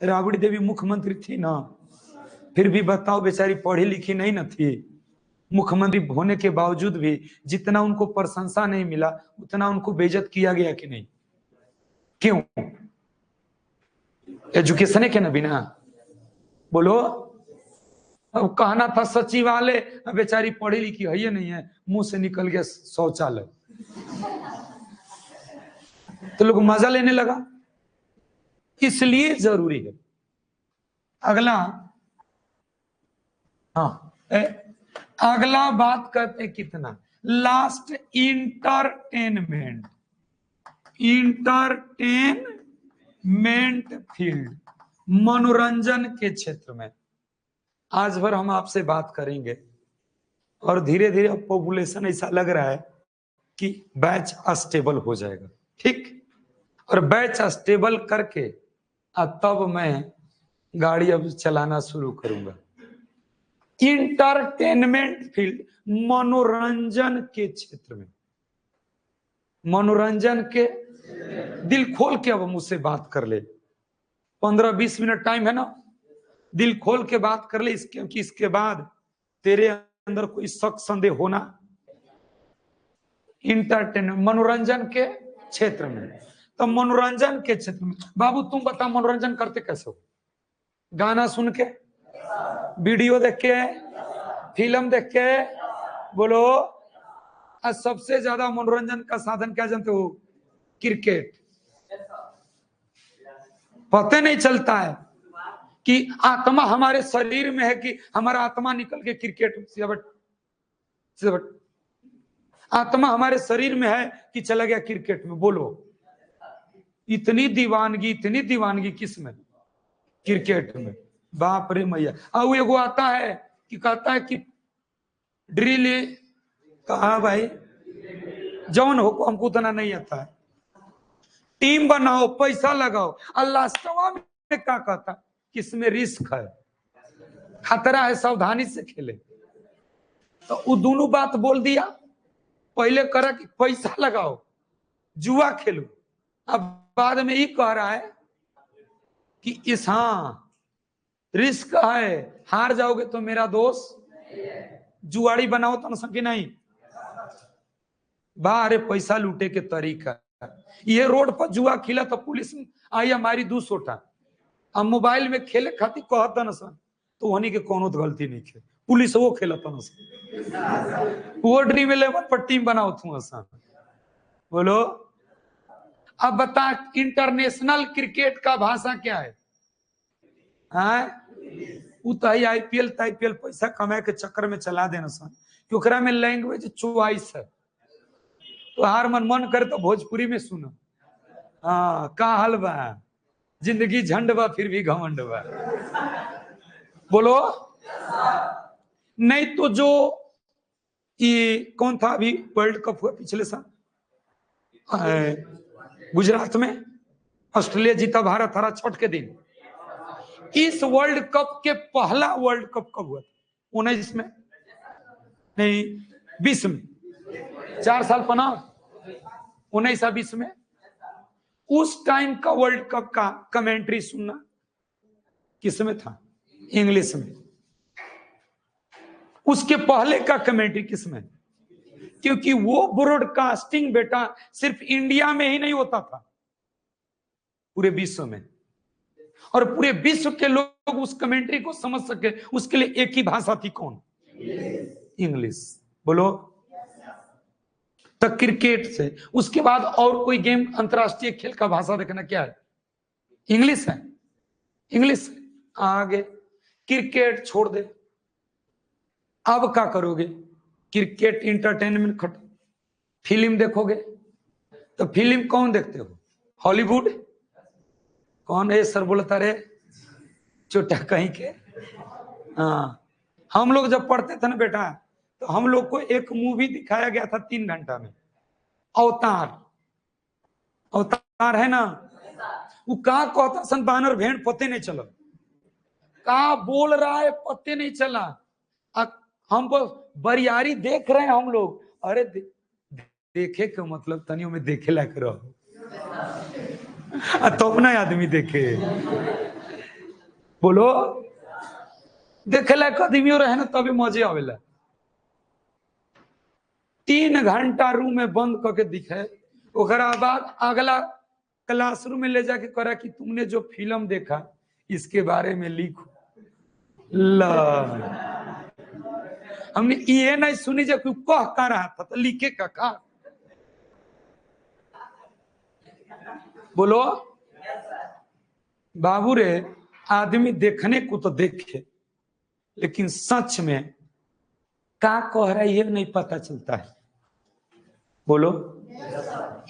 राबड़ी देवी मुख्यमंत्री थी ना, फिर भी बताओ, बेचारी पढ़ी लिखी नहीं न थी, मुख्यमंत्री होने के बावजूद भी जितना उनको प्रशंसा नहीं मिला उतना उनको बेइज्जत किया गया कि नहीं? क्यों? एजुकेशन है क्या ना बिना? बोलो। अब कहना था सचिवालय, बेचारी पढ़ी लिखी है ये नहीं है, मुंह से निकल गया शौचालय, तो लोग मजा लेने लगा। इसलिए जरूरी है। अगला, हाँ, अगला बात करते कितना, लास्ट इंटरटेनमेंट, इंटरटेनमेंट फील्ड, मनोरंजन के क्षेत्र में आज भर हम आपसे बात करेंगे। और धीरे धीरे अब पॉपुलेशन ऐसा लग रहा है कि बैच स्टेबल हो जाएगा, ठीक? और बैच स्टेबल करके तब मैं गाड़ी अब चलाना शुरू करूंगा। इंटरटेनमेंट फील्ड, मनोरंजन के क्षेत्र में, मनोरंजन के, दिल खोल के अब मुझसे बात कर ले, 15-20 मिनट टाइम है ना, दिल खोल के बात कर ले, क्योंकि इसके बाद तेरे अंदर कोई शक संदेह होना। इंटरटेनमेंट, मनोरंजन के क्षेत्र में, तो मनोरंजन के क्षेत्र में बाबू तुम बता, मनोरंजन करते कैसे हो? गाना सुन के, वीडियो देख के, फिल्म देख के? बोलो। आज सबसे ज्यादा मनोरंजन का साधन क्या जानते हो? क्रिकेट। पता नहीं चलता है कि आत्मा हमारे शरीर में है कि हमारा आत्मा निकल के क्रिकेट से आत्मा हमारे शरीर में है कि चला गया क्रिकेट में। बोलो, इतनी दीवानगी किस में? क्रिकेट में। बाप रे मैया। अब एगो आता है कि कहता है कि ड्रिल, कहा भाई जौन हो, हमको उतना नहीं आता है, टीम बनाओ, पैसा लगाओ, अल्लाह में क्या कहता, किसमें रिस्क है, खतरा है, सावधानी से खेले। तो वो दोनों बात बोल दिया। पहले करा कि पैसा लगाओ, जुआ खेलो, अब बाद में ये कह रहा है कि इस, हाँ रिस्क है, हार जाओगे तो मेरा दोस्त, जुआड़ी बनाओ तो न नहीं। बाहर पैसा लूटे के तरीका, ये रोड पर जुआ खिला तो पुलिस आई हमारी 200 टा, अब मोबाइल में खेले खातिर कहता न सन, तो वही के कोनो तो गलती नहीं खे, पुलिस वो खेलता न सन, वो ड्रीम 11 पर टीम बनाओ थू सन। बोलो। अब बता, इंटरनेशनल क्रिकेट का भाषा क्या है? आईपीएल पैसा कमाए के चक्कर में चला देना सन, क्योंकि में लैंग्वेज चॉइस है, तो हर मन करे तो भोजपुरी में सुनो। हाँ, का हाल बा, जिंदगी झंड बा फिर भी घमंड बा। बोलो। नहीं तो जो ये कौन था अभी वर्ल्ड कप हुआ पिछले साल गुजरात में, ऑस्ट्रेलिया जीता, भारत हारा छठ के दिन। इस वर्ल्ड कप के पहला वर्ल्ड कप कब हुआ? 19 में नहीं, 20 में, 4 साल पना, 19-20 में। उस टाइम का वर्ल्ड कप का कमेंट्री सुनना किसमें था? इंग्लिश में। उसके पहले का कमेंट्री किसमें? क्योंकि वो ब्रॉडकास्टिंग बेटा सिर्फ इंडिया में ही नहीं होता था, पूरे विश्व में, और पूरे विश्व के लोग उस कमेंट्री को समझ सके उसके लिए एक ही भाषा थी, कौन? इंग्लिश। बोलो। तो क्रिकेट से उसके बाद और कोई गेम, अंतरराष्ट्रीय खेल का भाषा देखना क्या है? इंग्लिश है, इंग्लिश। आगे क्रिकेट छोड़ दे, अब क्या करोगे? क्रिकेट इंटरटेनमेंट खत्म, फिल्म देखोगे, तो फिल्म कौन देखते हो? हॉलीवुड। कौन है सर बोलता रे, छोटा कहीं के। हाँ, हम लोग जब पढ़ते थे ना बेटा, तो हम लोग को एक मूवी दिखाया गया था 3 घंटा में, अवतार। अवतार है ना, वो कहा कहता सन बानर भेड़, पते नहीं चला, कहा बोल रहा है पते नहीं चला। हम बरियारी देख रहे हैं हम लोग, अरे देखे का मतलब तनियों में देखे लायक रहो, तो अपना आदमी देखे। बोलो। देखे लायक आदमियों रहे ना तभी मजे आवेला। 3 घंटा रूम में बंद करके दिखे, ओकरा बाद अगला क्लासरूम में ले जाके करा कि तुमने जो फिल्म देखा इसके बारे में लिखो। ला हमने ये नहीं सुनी जब कह का रहा था तो लिखे का बोलो बाबू रे। आदमी देखने को तो देखे, लेकिन सच में क्या कह रहा है ये नहीं पता चलता है। बोलो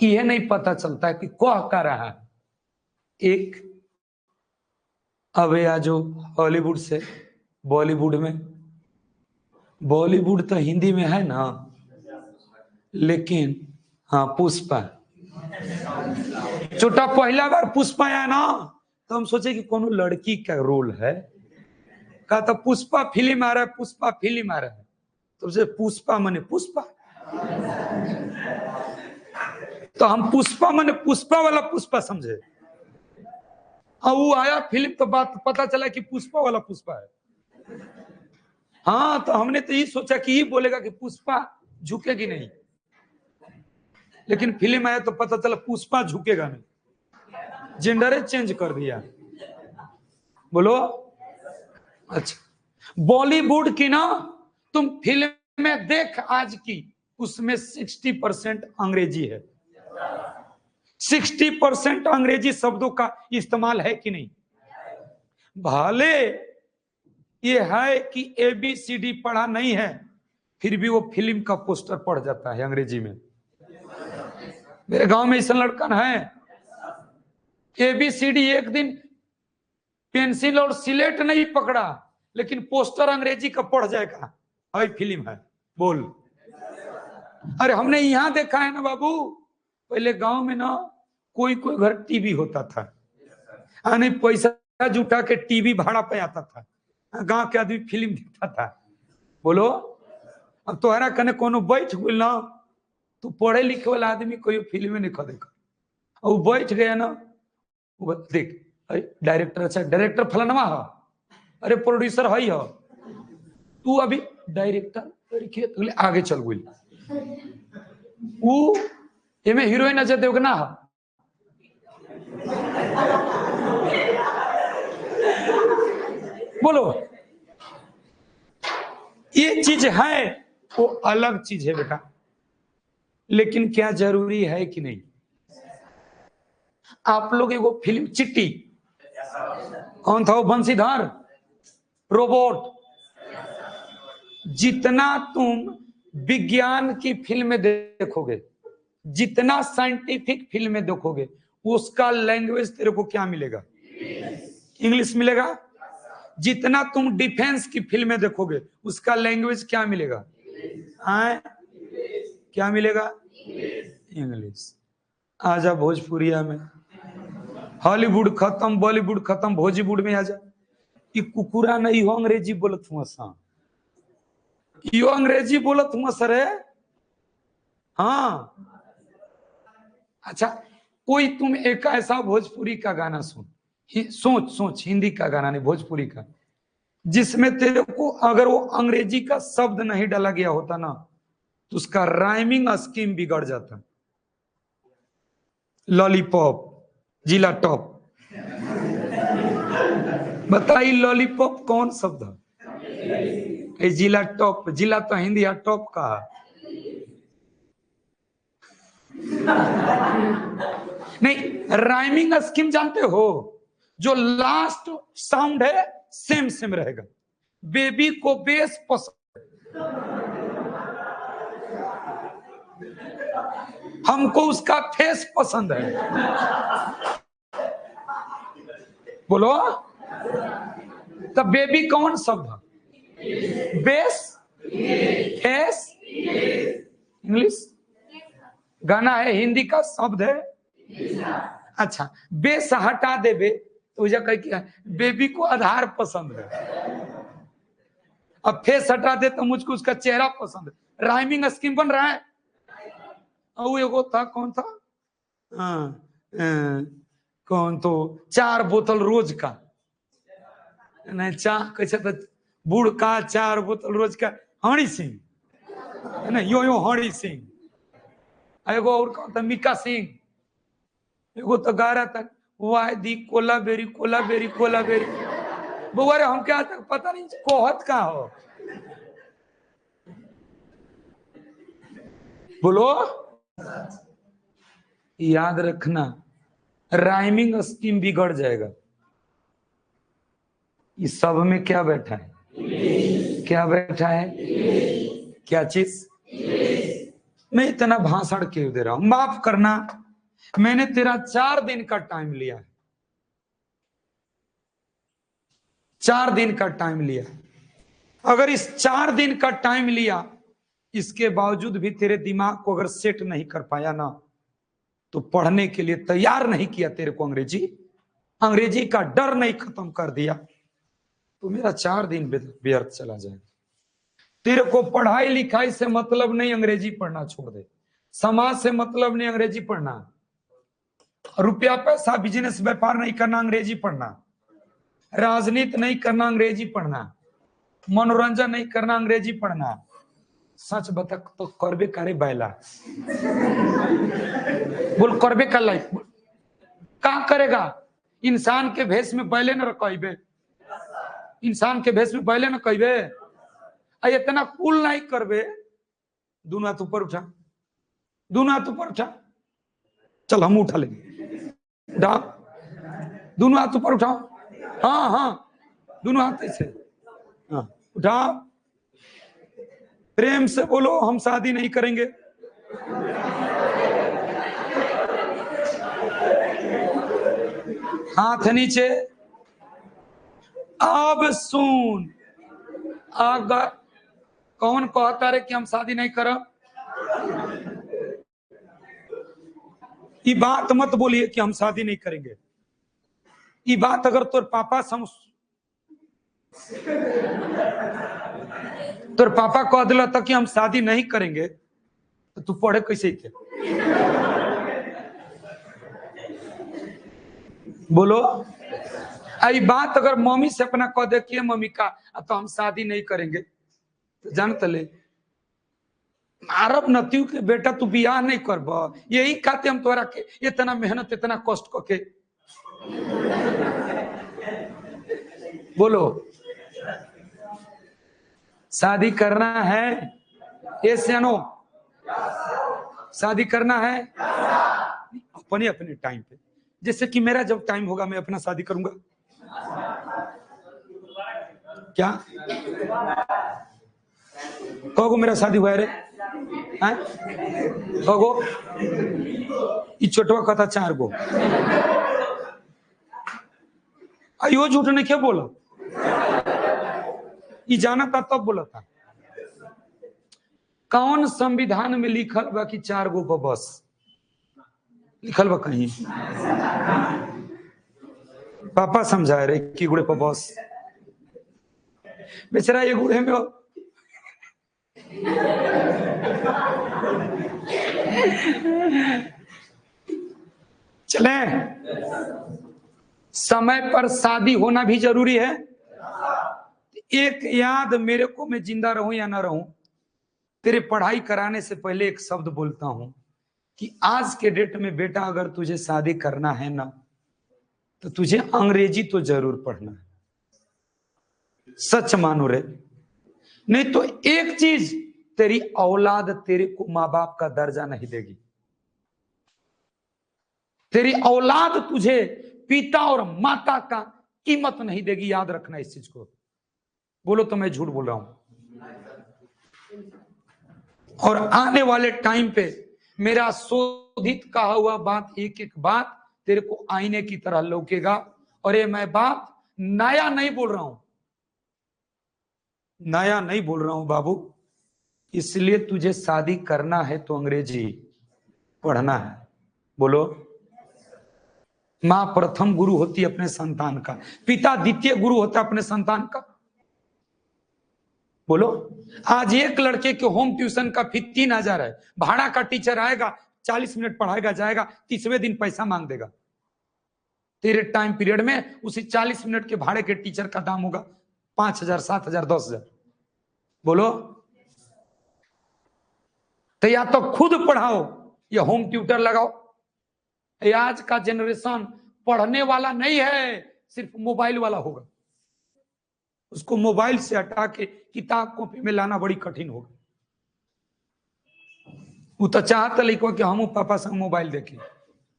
ये नहीं पता चलता है कि कह का रहा है। एक अब या जो हॉलीवुड से बॉलीवुड में, बॉलीवुड तो हिंदी में है ना, लेकिन हाँ पुष्पा छोटा पहला बार पुष्पा आया ना तो हम सोचे कि कोनो लड़की का रोल है, कहा तो पुष्पा फिल्म आ रहा है, पुष्पा फिल्म आ रहा है, तो उसे पुष्पा मने पुष्पा, तो हम पुष्पा मने पुष्पा वाला पुष्पा समझे। और वो आया फिल्म तो बात पता चला कि पुष्पा वाला पुष्पा है। हाँ तो हमने तो ये सोचा कि ये बोलेगा कि पुष्पा झुकेगी नहीं, लेकिन फिल्म आया तो पता चला पुष्पा झुकेगा नहीं, जेंडर चेंज कर दिया। बोलो अच्छा बॉलीवुड की ना तुम फिल्म में देख आज की, उसमें 60% अंग्रेजी है। 60% अंग्रेजी शब्दों का इस्तेमाल है कि नहीं? भले ये है कि ABCD पढ़ा नहीं है, फिर भी वो फिल्म का पोस्टर पढ़ जाता है अंग्रेजी में। मेरे गांव में ऐसा लड़का है, ABCD एक दिन पेंसिल और सिलेट नहीं पकड़ा, लेकिन पोस्टर अंग्रेजी का पढ़ जाएगा, हाई फिल्म है। बोल अरे हमने यहां देखा है ना बाबू, पहले गांव में ना कोई कोई घर टीवी होता था, नहीं पैसा जुटा के टीवी भाड़ा पे आता था, गांव के आदमी फिल्म देखता था। बोलो अब तोहरा कने कोनो बैठ गई ना, तू पढ़े लिखे वाला आदमी कोई फिल्म नहीं देखा, और बैठ गया ना, वो देख अरे डायरेक्टर, अच्छा डायरेक्टर फलानवा है, अरे प्रोड्यूसर है हो, तू अभी डायरेक्टर आगे चल गई, वो एमे हीरोइन अजय देवगन है, बोलो ये चीज है, वो अलग चीज है बेटा, लेकिन क्या जरूरी है कि नहीं? आप लोग एगो फिल्म चिट्टी, कौन था वो, बंसीधर रोबोट, जितना तुम विज्ञान की फिल्में देखोगे, जितना साइंटिफिक फिल्में देखोगे, उसका लैंग्वेज तेरे को क्या मिलेगा? इंग्लिश मिलेगा। जितना तुम डिफेंस की फिल्में देखोगे, उसका लैंग्वेज क्या मिलेगा? क्या मिलेगा? इंग्लिश। आजा भोजपुरिया में, हॉलीवुड खत्म, बॉलीवुड खत्म, भोजीवुड में आजा। ये कुकुरा नहीं हो अंग्रेजी बोलत हुआ सा, यो अंग्रेजी बोलत हुआ सर। हाँ अच्छा कोई तुम एक ऐसा भोजपुरी का गाना सुन, सोच सोच, हिंदी का गाना नहीं भोजपुरी का, जिसमें तेरे को अगर वो अंग्रेजी का शब्द नहीं डाला गया होता ना, तो उसका राइमिंग स्कीम बिगड़ जाता। लॉलीपॉप, जिला टॉप, बताइए लॉलीपॉप कौन शब्द है? जिला टॉप, जिला तो हिंदी है, टॉप का। नहीं राइमिंग स्कीम जानते हो, जो लास्ट साउंड है सेम सेम रहेगा। बेबी को बेस पसंद, हमको उसका फेस पसंद है। बोलो तब बेबी कौन शब्द है? Base, face, English. गाना है हिंदी का शब्द है। अच्छा बेस हटा देबे तो कह बेबी को आधार पसंद है, अब फेस हटा दे तो मुझको उसका चेहरा पसंद है। राइमिंग स्कीम बन रहा है। और वो था कौन था, कौन तो 4 बोतल रोज का, नहीं कैसे तो बूढ़ का 4 बोतल रोज का। हनी सिंह है ना, यो हनी सिंह। एगो और कौन था, मिका सिंह। एगो तो गा रहा था, वाई दी Kolaveri Kolaveri Kolaveri. बुआ रे हम क्या तक पता नहीं कोहत का हो। बोलो, याद रखना राइमिंग स्कीम बिगड़ जाएगा। इस सब में क्या बैठा है, क्या बैठा है, क्या चीज। मैं इतना भाषण क्यों दे रहा हूं, माफ करना, मैंने तेरा 4 दिन का टाइम लिया, 4 दिन का टाइम लिया। अगर इस 4 दिन का टाइम लिया, इसके बावजूद भी तेरे दिमाग को अगर सेट नहीं कर पाया ना, तो पढ़ने के लिए तैयार नहीं किया तेरे को, अंग्रेजी का डर नहीं खत्म कर दिया, तो मेरा 4 दिन व्यर्थ चला जाएगा। तेरे को पढ़ाई लिखाई से मतलब नहीं, अंग्रेजी पढ़ना छोड़ दे। समाज से मतलब नहीं, अंग्रेजी पढ़ना। रुपया पैसा बिजनेस व्यापार नहीं करना, अंग्रेजी पढ़ना। राजनीति नहीं करना, अंग्रेजी पढ़ना। मनोरंजन नहीं करना, अंग्रेजी पढ़ना। सच बता तो करबे करे बैला, बोल करबे कर लाइफ का करेगा। इंसान के भेष में बैले न कहबे, इंसान के भेष में बैले न कहबे। इतना कुल नहीं करबे। दोनों हाथ ऊपर उठा, दोनों हाथ ऊपर उठा। चल हम उठा लेंगे, उठा दोनों हाथ ऊपर उठाओ। हाँ हाँ, दोनों हाथ ऐसे, हाँ उठा। प्रेम से बोलो, हम शादी नहीं करेंगे। हाथ नीचे। अब सुन, अगर कौन कहता रे कि हम शादी नहीं करब, ये बात मत बोलिए कि हम शादी नहीं करेंगे। ये बात अगर तोर पापा तोर पापा कह दिला था कि हम शादी नहीं करेंगे, तो तू पढ़े कैसे थे। बोलो, आई बात अगर मम्मी से अपना कह दे कि मम्मी का तो हम शादी नहीं करेंगे, तो जानते ले अरब नतियु के बेटा तू बियाह नहीं करब, यही खाते हम तोरा के इतना मेहनत इतना कष्ट करके। बोलो, शादी करना है ये सियानो, शादी करना है अपने अपने टाइम पे। जैसे कि मेरा जब टाइम होगा मैं अपना शादी करूंगा। क्या कहोगो मेरा शादी हुआ रे, कहोगो ये छोटवा कथा 4 गो। यो झूठ ने क्या बोला, ये जाना था तब बोला था। कौन संविधान में लिखल बा कि 4 गो पर बस लिखल बा कहीं? पापा समझाए रे कि गुड़े पर बस, बेचारा ये गुड़े में चले। समय पर शादी होना भी जरूरी है। एक याद मेरे को, मैं जिंदा रहूं या ना रहूं, तेरे पढ़ाई कराने से पहले एक शब्द बोलता हूं कि आज के डेट में बेटा अगर तुझे शादी करना है ना, तो तुझे अंग्रेजी तो जरूर पढ़ना है। सच मानो रे, नहीं तो एक चीज, तेरी औलाद तेरे को माँ बाप का दर्जा नहीं देगी। तेरी औलाद तुझे पिता और माता का कीमत नहीं देगी, याद रखना इस चीज को। बोलो तो मैं झूठ बोल रहा हूं। और आने वाले टाइम पे मेरा शोधित कहा हुआ बात, एक एक बात तेरे को आईने की तरह लौकेगा। और ये मैं बात नया नहीं बोल रहा हूं, नया नहीं बोल रहा हूं बाबू। इसलिए तुझे शादी करना है तो अंग्रेजी पढ़ना है। बोलो, मां प्रथम गुरु होती है अपने संतान का, पिता द्वितीय गुरु होता है अपने संतान का। बोलो, आज एक लड़के के होम ट्यूशन का फी 3000 है। भाड़ा का टीचर आएगा, 40 मिनट पढ़ाएगा, जाएगा, 30वें दिन पैसा मांग देगा। तेरे टाइम पीरियड में उसी 40 मिनट के भाड़े के टीचर का दाम होगा 5,000, 7,000, 10,000? बोलो। तो या तो खुद पढ़ाओ या होम ट्यूटर लगाओ। आज का जनरेशन पढ़ने वाला नहीं है, सिर्फ मोबाइल वाला होगा। उसको मोबाइल से हटा के किताब कॉपी में लाना बड़ी कठिन होगा। वो तो चाहता लिखो कि हम पापा संग मोबाइल देखी,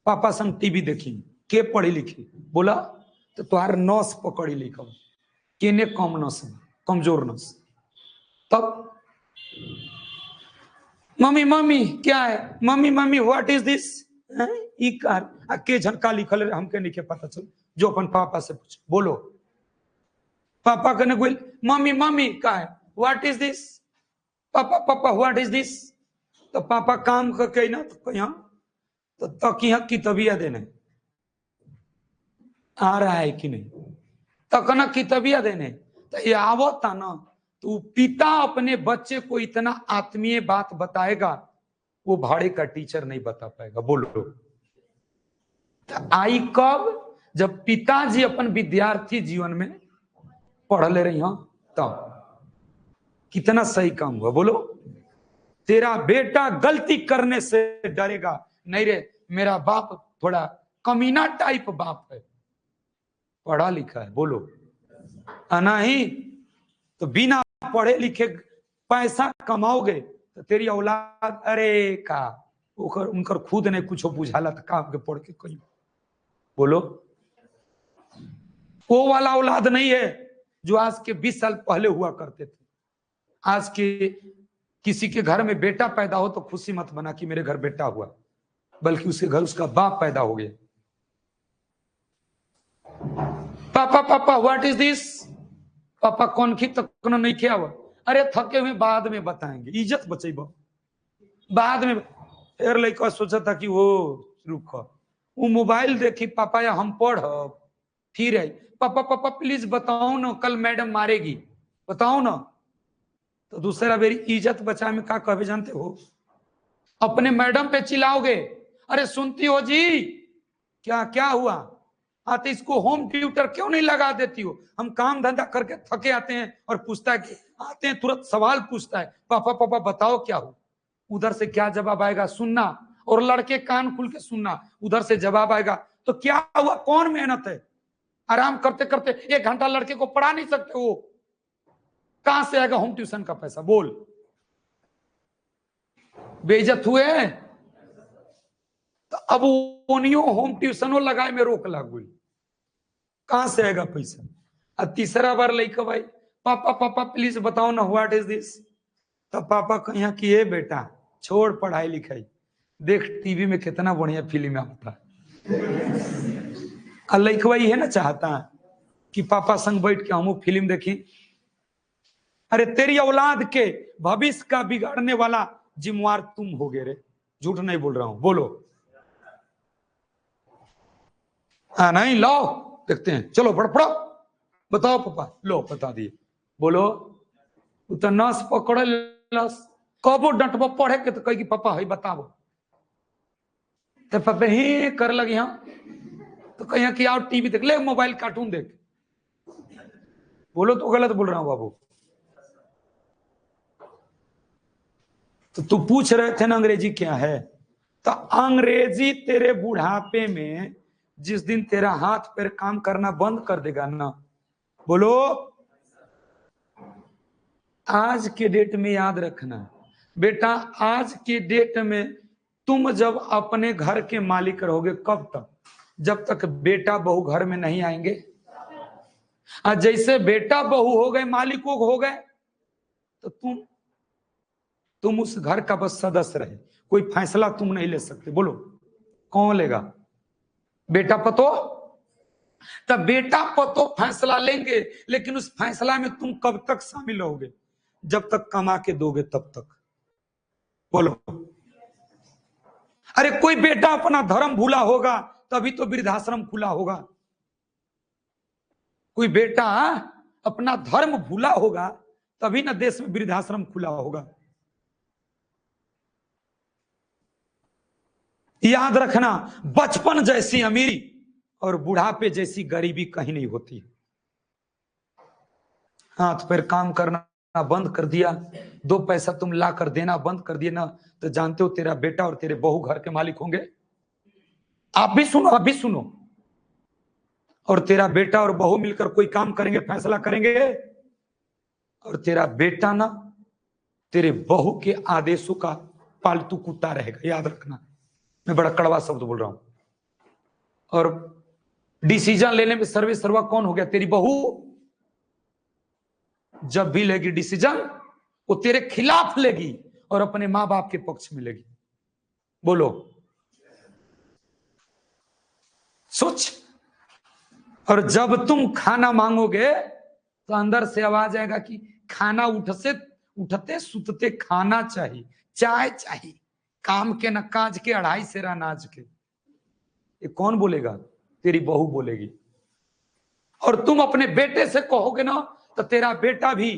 पापा संग टीवी देखी, के पढ़ी लिखी। बोला तो तुहार नस पकड़ी लिखो, केने कम नस, कमजोर नस। तब मम्मी मम्मी क्या है, mummy mummy what is this, E car के झटका लिखल हमके नहीं पता चल, जो अपन पापा से पूछ। बोलो। पापा कने बोल मम्मी मम्मी क्या है, व्हाट इज दिस, पापा पापा व्हाट इज दिस। तो पापा काम करके ना तो यहाँ तो तकिया की तबियत देने आ रहा है कि नहीं, तकना की तबियत देने तो ये आवता ना। तो पिता अपने बच्चे को इतना आत्मीय बात बताएगा, वो भाड़े का टीचर नहीं बता पाएगा। बोलो। तो आई कब, जब पिताजी अपन विद्यार्थी जीवन में पढ़ ले रही, तब कितना सही काम हुआ। बोलो। तेरा बेटा गलती करने से डरेगा नहीं रे, मेरा बाप थोड़ा कमीना टाइप बाप है, पढ़ा लिखा है। बोलो। नहीं तो बिना पढ़े लिखे पैसा कमाओगे तो तेरी औलाद अरे का उनकर खुद ने कुछ बुझाला तो काम के पढ़ के कहीं। बोलो। वो वाला औलाद नहीं है जो आज के 20 साल पहले हुआ करते थे। आज के किसी के घर में बेटा पैदा हो तो खुशी मत बना कि मेरे घर बेटा हुआ, बल्कि उसके घर उसका बाप पैदा हो गया। पापा पापा व्हाट इज दिस, पापा कौन की तक नहीं किया हुआ, अरे थके हुए बाद में बताएंगे, इज्जत बचेब बाद में। फिर लड़का सोचा था कि वो रुक वो मोबाइल देखी, पापा या हम पढ़, फिर है पापा पापा प्लीज बताओ ना कल मैडम मारेगी, बताओ ना। तो दूसरा मेरी इज्जत बचा में क्या कहे जानते हो, अपने मैडम पे चिल्लाओगे, अरे सुनती हो जी, क्या क्या हुआ, आते इसको होम ट्यूटर क्यों नहीं लगा देती हो, हम काम धंधा करके थके आते हैं और पूछता है कि आते हैं तुरंत सवाल पूछता है, पापा पापा बताओ क्या हो। उधर से क्या जवाब आएगा सुनना, और लड़के कान खुल के सुनना। उधर से जवाब आएगा तो क्या हुआ, कौन मेहनत है, आराम करते करते 1 घंटा लड़के को पढ़ा नहीं सकते हो, कहां से आएगा होम ट्यूशन का पैसा। बोल। बेइज्जत हुए। तो अब ओनियो होम ट्यूशनों लगाए में रोक लग गई, कहां से आएगा पैसा। अब तीसरा बार लड़का भाई पापा पापा प्लीज बताओ ना व्हाट इज दिस। तो पापा कहिया कि ये बेटा छोड़ पढ़ाई लिखाई, देख टीवी में कितना बढ़िया फिल्म आता है। लड़का है ना चाहता है कि पापा संग बैठ के हम फिल्म देखी। अरे तेरी औलाद के भविष्य का बिगाड़ने वाला जिम्मेवार तुम हो गए रे, झूठ नहीं बोल रहा हूं। बोलो। नहीं लो देखते हैं, चलो पढ़ पढ़ो, बताओ पापा, लो बता दिए। बोलो। तो नस पकड़ लस, कबो डंटबो पढ़े के तो कही पापा है बताओ, तो पापा ही कर लगी हम तो कहीं कि आओ टीवी देख ले, मोबाइल कार्टून देख। बोलो तो गलत बोल रहा हूं बाबू। तो तू पूछ रहे थे ना अंग्रेजी क्या है, तो अंग्रेजी तेरे बुढ़ापे में जिस दिन तेरा हाथ पैर काम करना बंद कर देगा ना, बोलो। आज के डेट में याद रखना बेटा, आज के डेट में तुम जब अपने घर के मालिक रहोगे, कब तक, जब तक बेटा बहू घर में नहीं आएंगे। आज जैसे बेटा बहू हो गए, मालिकों हो गए, तो तुम उस घर का बस सदस्य रहे, कोई फैसला तुम नहीं ले सकते। बोलो कौन लेगा, बेटा पतो। तब बेटा पतो फैसला लेंगे, लेकिन उस फैसला में तुम कब तक शामिल होगे, जब तक कमा के दोगे तब तक। बोलो। अरे कोई बेटा अपना धर्म भूला होगा तभी तो वृद्धाश्रम खुला होगा। कोई बेटा अपना धर्म भूला होगा तभी ना देश में वृद्धाश्रम खुला होगा। याद रखना, बचपन जैसी अमीरी और बुढ़ापे जैसी गरीबी कहीं नहीं होती। हाथ पैर काम करना बंद कर दिया, 2 पैसा तुम ला कर देना बंद कर दिया ना, तो जानते हो तेरा बेटा और तेरे बहू घर के मालिक होंगे। आप भी सुनो, आप भी सुनो। और तेरा बेटा और बहू मिलकर कोई काम करेंगे, फैसला करेंगे, और तेरा बेटा ना तेरे बहू के आदेशों का पालतू कुत्ता रहेगा, याद रखना। मैं बड़ा कड़वा शब्द बोल रहा हूं। और डिसीजन लेने में सर्वे सर्वा कौन हो गया? तेरी बहू। जब भी लेगी डिसीजन वो तेरे खिलाफ लेगी और अपने मां बाप के पक्ष में लेगी। बोलो, सोच। और जब तुम खाना मांगोगे तो अंदर से आवाज आएगा कि खाना उठते सुतते खाना चाहिए, चाय चाहिए, काम के न काज के, 2.5 सेरा नाज के। ये कौन बोलेगा? तेरी बहू बोलेगी। और तुम अपने बेटे से कहोगे ना तो तेरा बेटा भी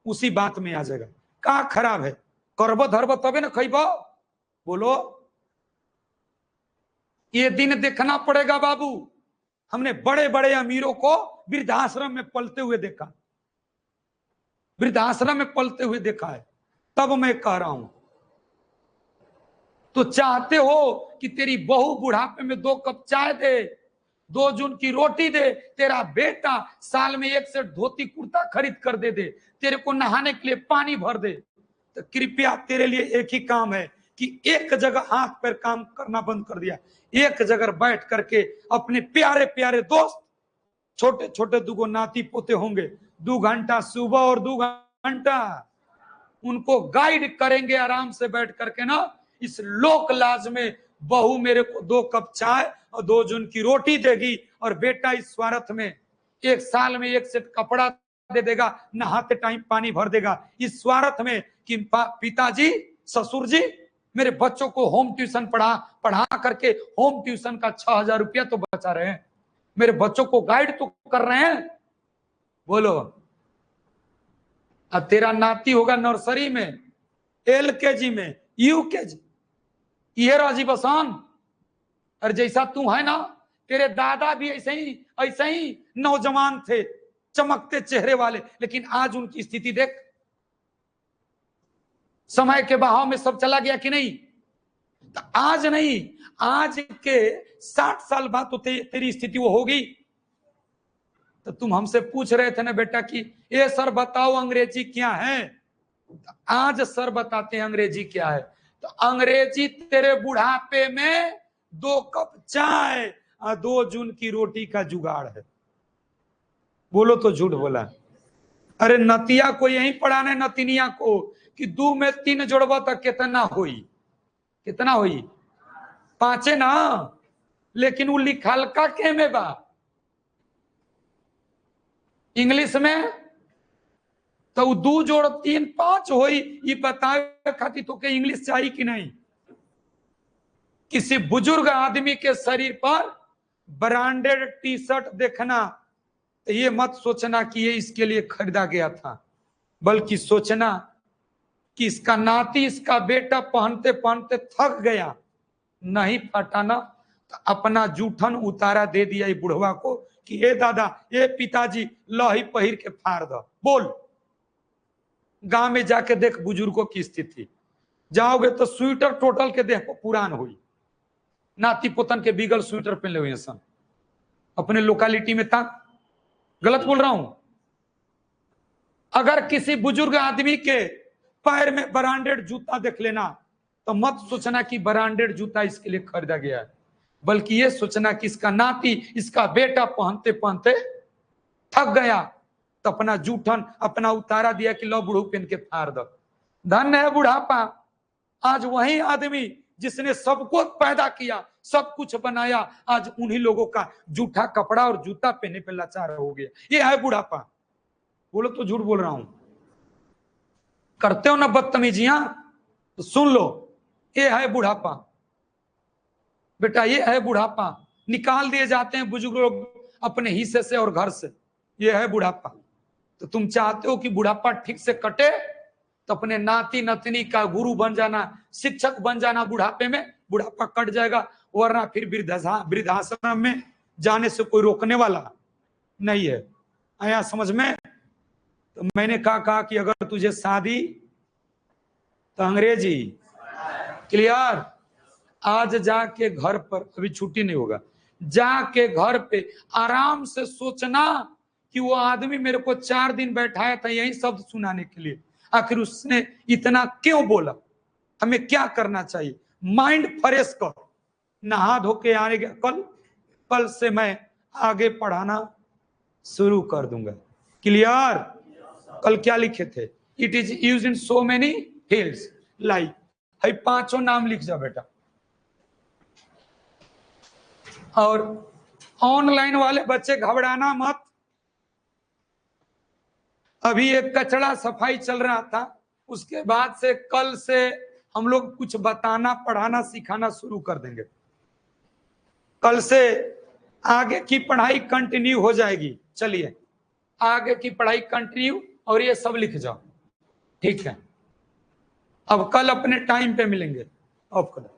उसी बात में आ जाएगा। का खराब है? करब धरब तबे ना खइब। बोलो, ये दिन देखना पड़ेगा बाबू। हमने बड़े बड़े अमीरों को वृद्धाश्रम में पलते हुए देखा, वृद्धाश्रम में पलते हुए देखा है। तब मैं कह रहा हूं, तो चाहते हो कि तेरी बहू बुढ़ापे में 2 कप चाय दे, 2 जून की रोटी दे, तेरा बेटा साल में 1 सेट धोती कुर्ता खरीद कर दे, तेरे को नहाने के लिए पानी भर दे, तो कृपया तेरे लिए एक ही काम है कि एक जगह हाथ पैर काम करना बंद कर दिया, एक जगह बैठ करके अपने प्यारे प्यारे दोस्त, छोटे छोटे 2 नाती पोते होंगे, 2 घंटा सुबह और 2 घंटा उनको गाइड करेंगे आराम से बैठ करके ना। इस लोक लाज में बहू मेरे को 2 कप चाय और 2 जून की रोटी देगी, और बेटा इस स्वार्थ में 1 साल में 1 सेट कपड़ा दे देगा, नहाते टाइम पानी भर देगा, इस स्वार्थ में कि पिताजी ससुर जी मेरे बच्चों को होम ट्यूशन पढ़ा करके होम ट्यूशन का 6,000 रुपया तो बचा रहे हैं, मेरे बच्चों को गाइड तो कर रहे हैं। बोलो, अब तेरा नाती होगा नर्सरी में, LKG में, UKG, ये राजी बसान। और जैसा तू है ना, तेरे दादा भी ऐसे ही नौजवान थे, चमकते चेहरे वाले, लेकिन आज उनकी स्थिति देख। समय के बहाव में सब चला गया कि नहीं? तो आज नहीं, आज के 60 साल बाद तो तेरी स्थिति वो होगी। तो तुम हमसे पूछ रहे थे ना बेटा कि ये सर बताओ अंग्रेजी क्या है, तो आज सर बताते हैं अंग्रेजी क्या है। तो अंग्रेजी तेरे बुढ़ापे में 2 कप चाय और 2 जून की रोटी का जुगाड़ है। बोलो तो झूठ बोला। अरे नतिया को यही पढ़ाने, नतिनिया को कि 2 में 3 जोड़बा तक कितना हुई, कितना हुई? 5 ना, लेकिन वो लिखल का के में बा इंग्लिश में, तो 2 जोड़ 3 5 होई। ये बतावे खातिर तो के इंग्लिश चाहिए कि नहीं? किसी बुजुर्ग आदमी के शरीर पर ब्रांडेड टी-शर्ट देखना तो ये मत सोचना कि ये इसके लिए खरीदा गया था, बल्कि सोचना कि इसका नाती, इसका बेटा पहनते पहनते थक गया, नहीं फटाना, तो अपना जूठन उतारा दे दिया ये बुढ़वा को कि ये दादा, ये पिताजी लही पहिर के फाड़ दो। बोल, गांव में जाके देख बुजुर्गों की स्थिति, जाओगे तो स्वेटर टोटल के देह पर पुरान हुई, नाती पोतन के बीगल स्वेटर पहन ले हुए सन। अपने लोकालिटी में था, गलत बोल रहा हूं? अगर किसी बुजुर्ग आदमी के पैर में ब्रांडेड जूता देख लेना तो मत सोचना कि ब्रांडेड जूता इसके लिए खरीदा गया है, बल्कि ये सोचना कि इसका नाती, इसका बेटा पहनते पहनते थक गया, तो अपना जूठन अपना उतारा दिया कि लो बुढ़ू पहन के फाड़ दो। धन्य है बुढ़ापा। आज वही आदमी जिसने सबको पैदा किया, सब कुछ बनाया, आज उन्हीं लोगों का जूठा कपड़ा और जूता पहनने पे लाचार हो गया। ये है बुढ़ापा। बोलो तो झूठ बोल रहा हूं? करते हो ना बदतमीजियां, तो सुन लो, ये है बुढ़ापा बेटा, ये है बुढ़ापा। निकाल दिए जाते हैं बुजुर्ग लोग अपने हिस्से से और घर से, ये है बुढ़ापा। तो तुम चाहते हो कि बुढ़ापा ठीक से कटे, तो अपने नाती नतनी का गुरु बन जाना, शिक्षक बन जाना बुढ़ापे में, बुढ़ापा कट जाएगा। वरना फिर वृद्धाश्रम में जाने से कोई रोकने वाला नहीं है। आया समझ में? तो मैंने कहा कि अगर तुझे शादी तो अंग्रेजी क्लियर। आज जाके घर पर, अभी छुट्टी नहीं होगा, जाके घर पे आराम से सोचना कि वो आदमी मेरे को 4 दिन बैठाया था यही शब्द सुनाने के लिए, आखिर उसने इतना क्यों बोला, हमें क्या करना चाहिए। माइंड फ्रेश कर, नहा धो के आने के कल से मैं आगे पढ़ाना शुरू कर दूंगा। क्लियर। कल क्या लिखे थे, it is use in so many hills like, है 5 नाम लिख जा बेटा। और ऑनलाइन वाले बच्चे घबराना मत, अभी एक कचरा सफाई चल रहा था, उसके बाद से कल से हम लोग कुछ बताना पढ़ाना सिखाना शुरू कर देंगे। कल से आगे की पढ़ाई कंटिन्यू हो जाएगी। चलिए आगे की पढ़ाई कंटिन्यू, और ये सब लिख जाओ, ठीक है। अब कल अपने टाइम पे मिलेंगे। ऑफ करो।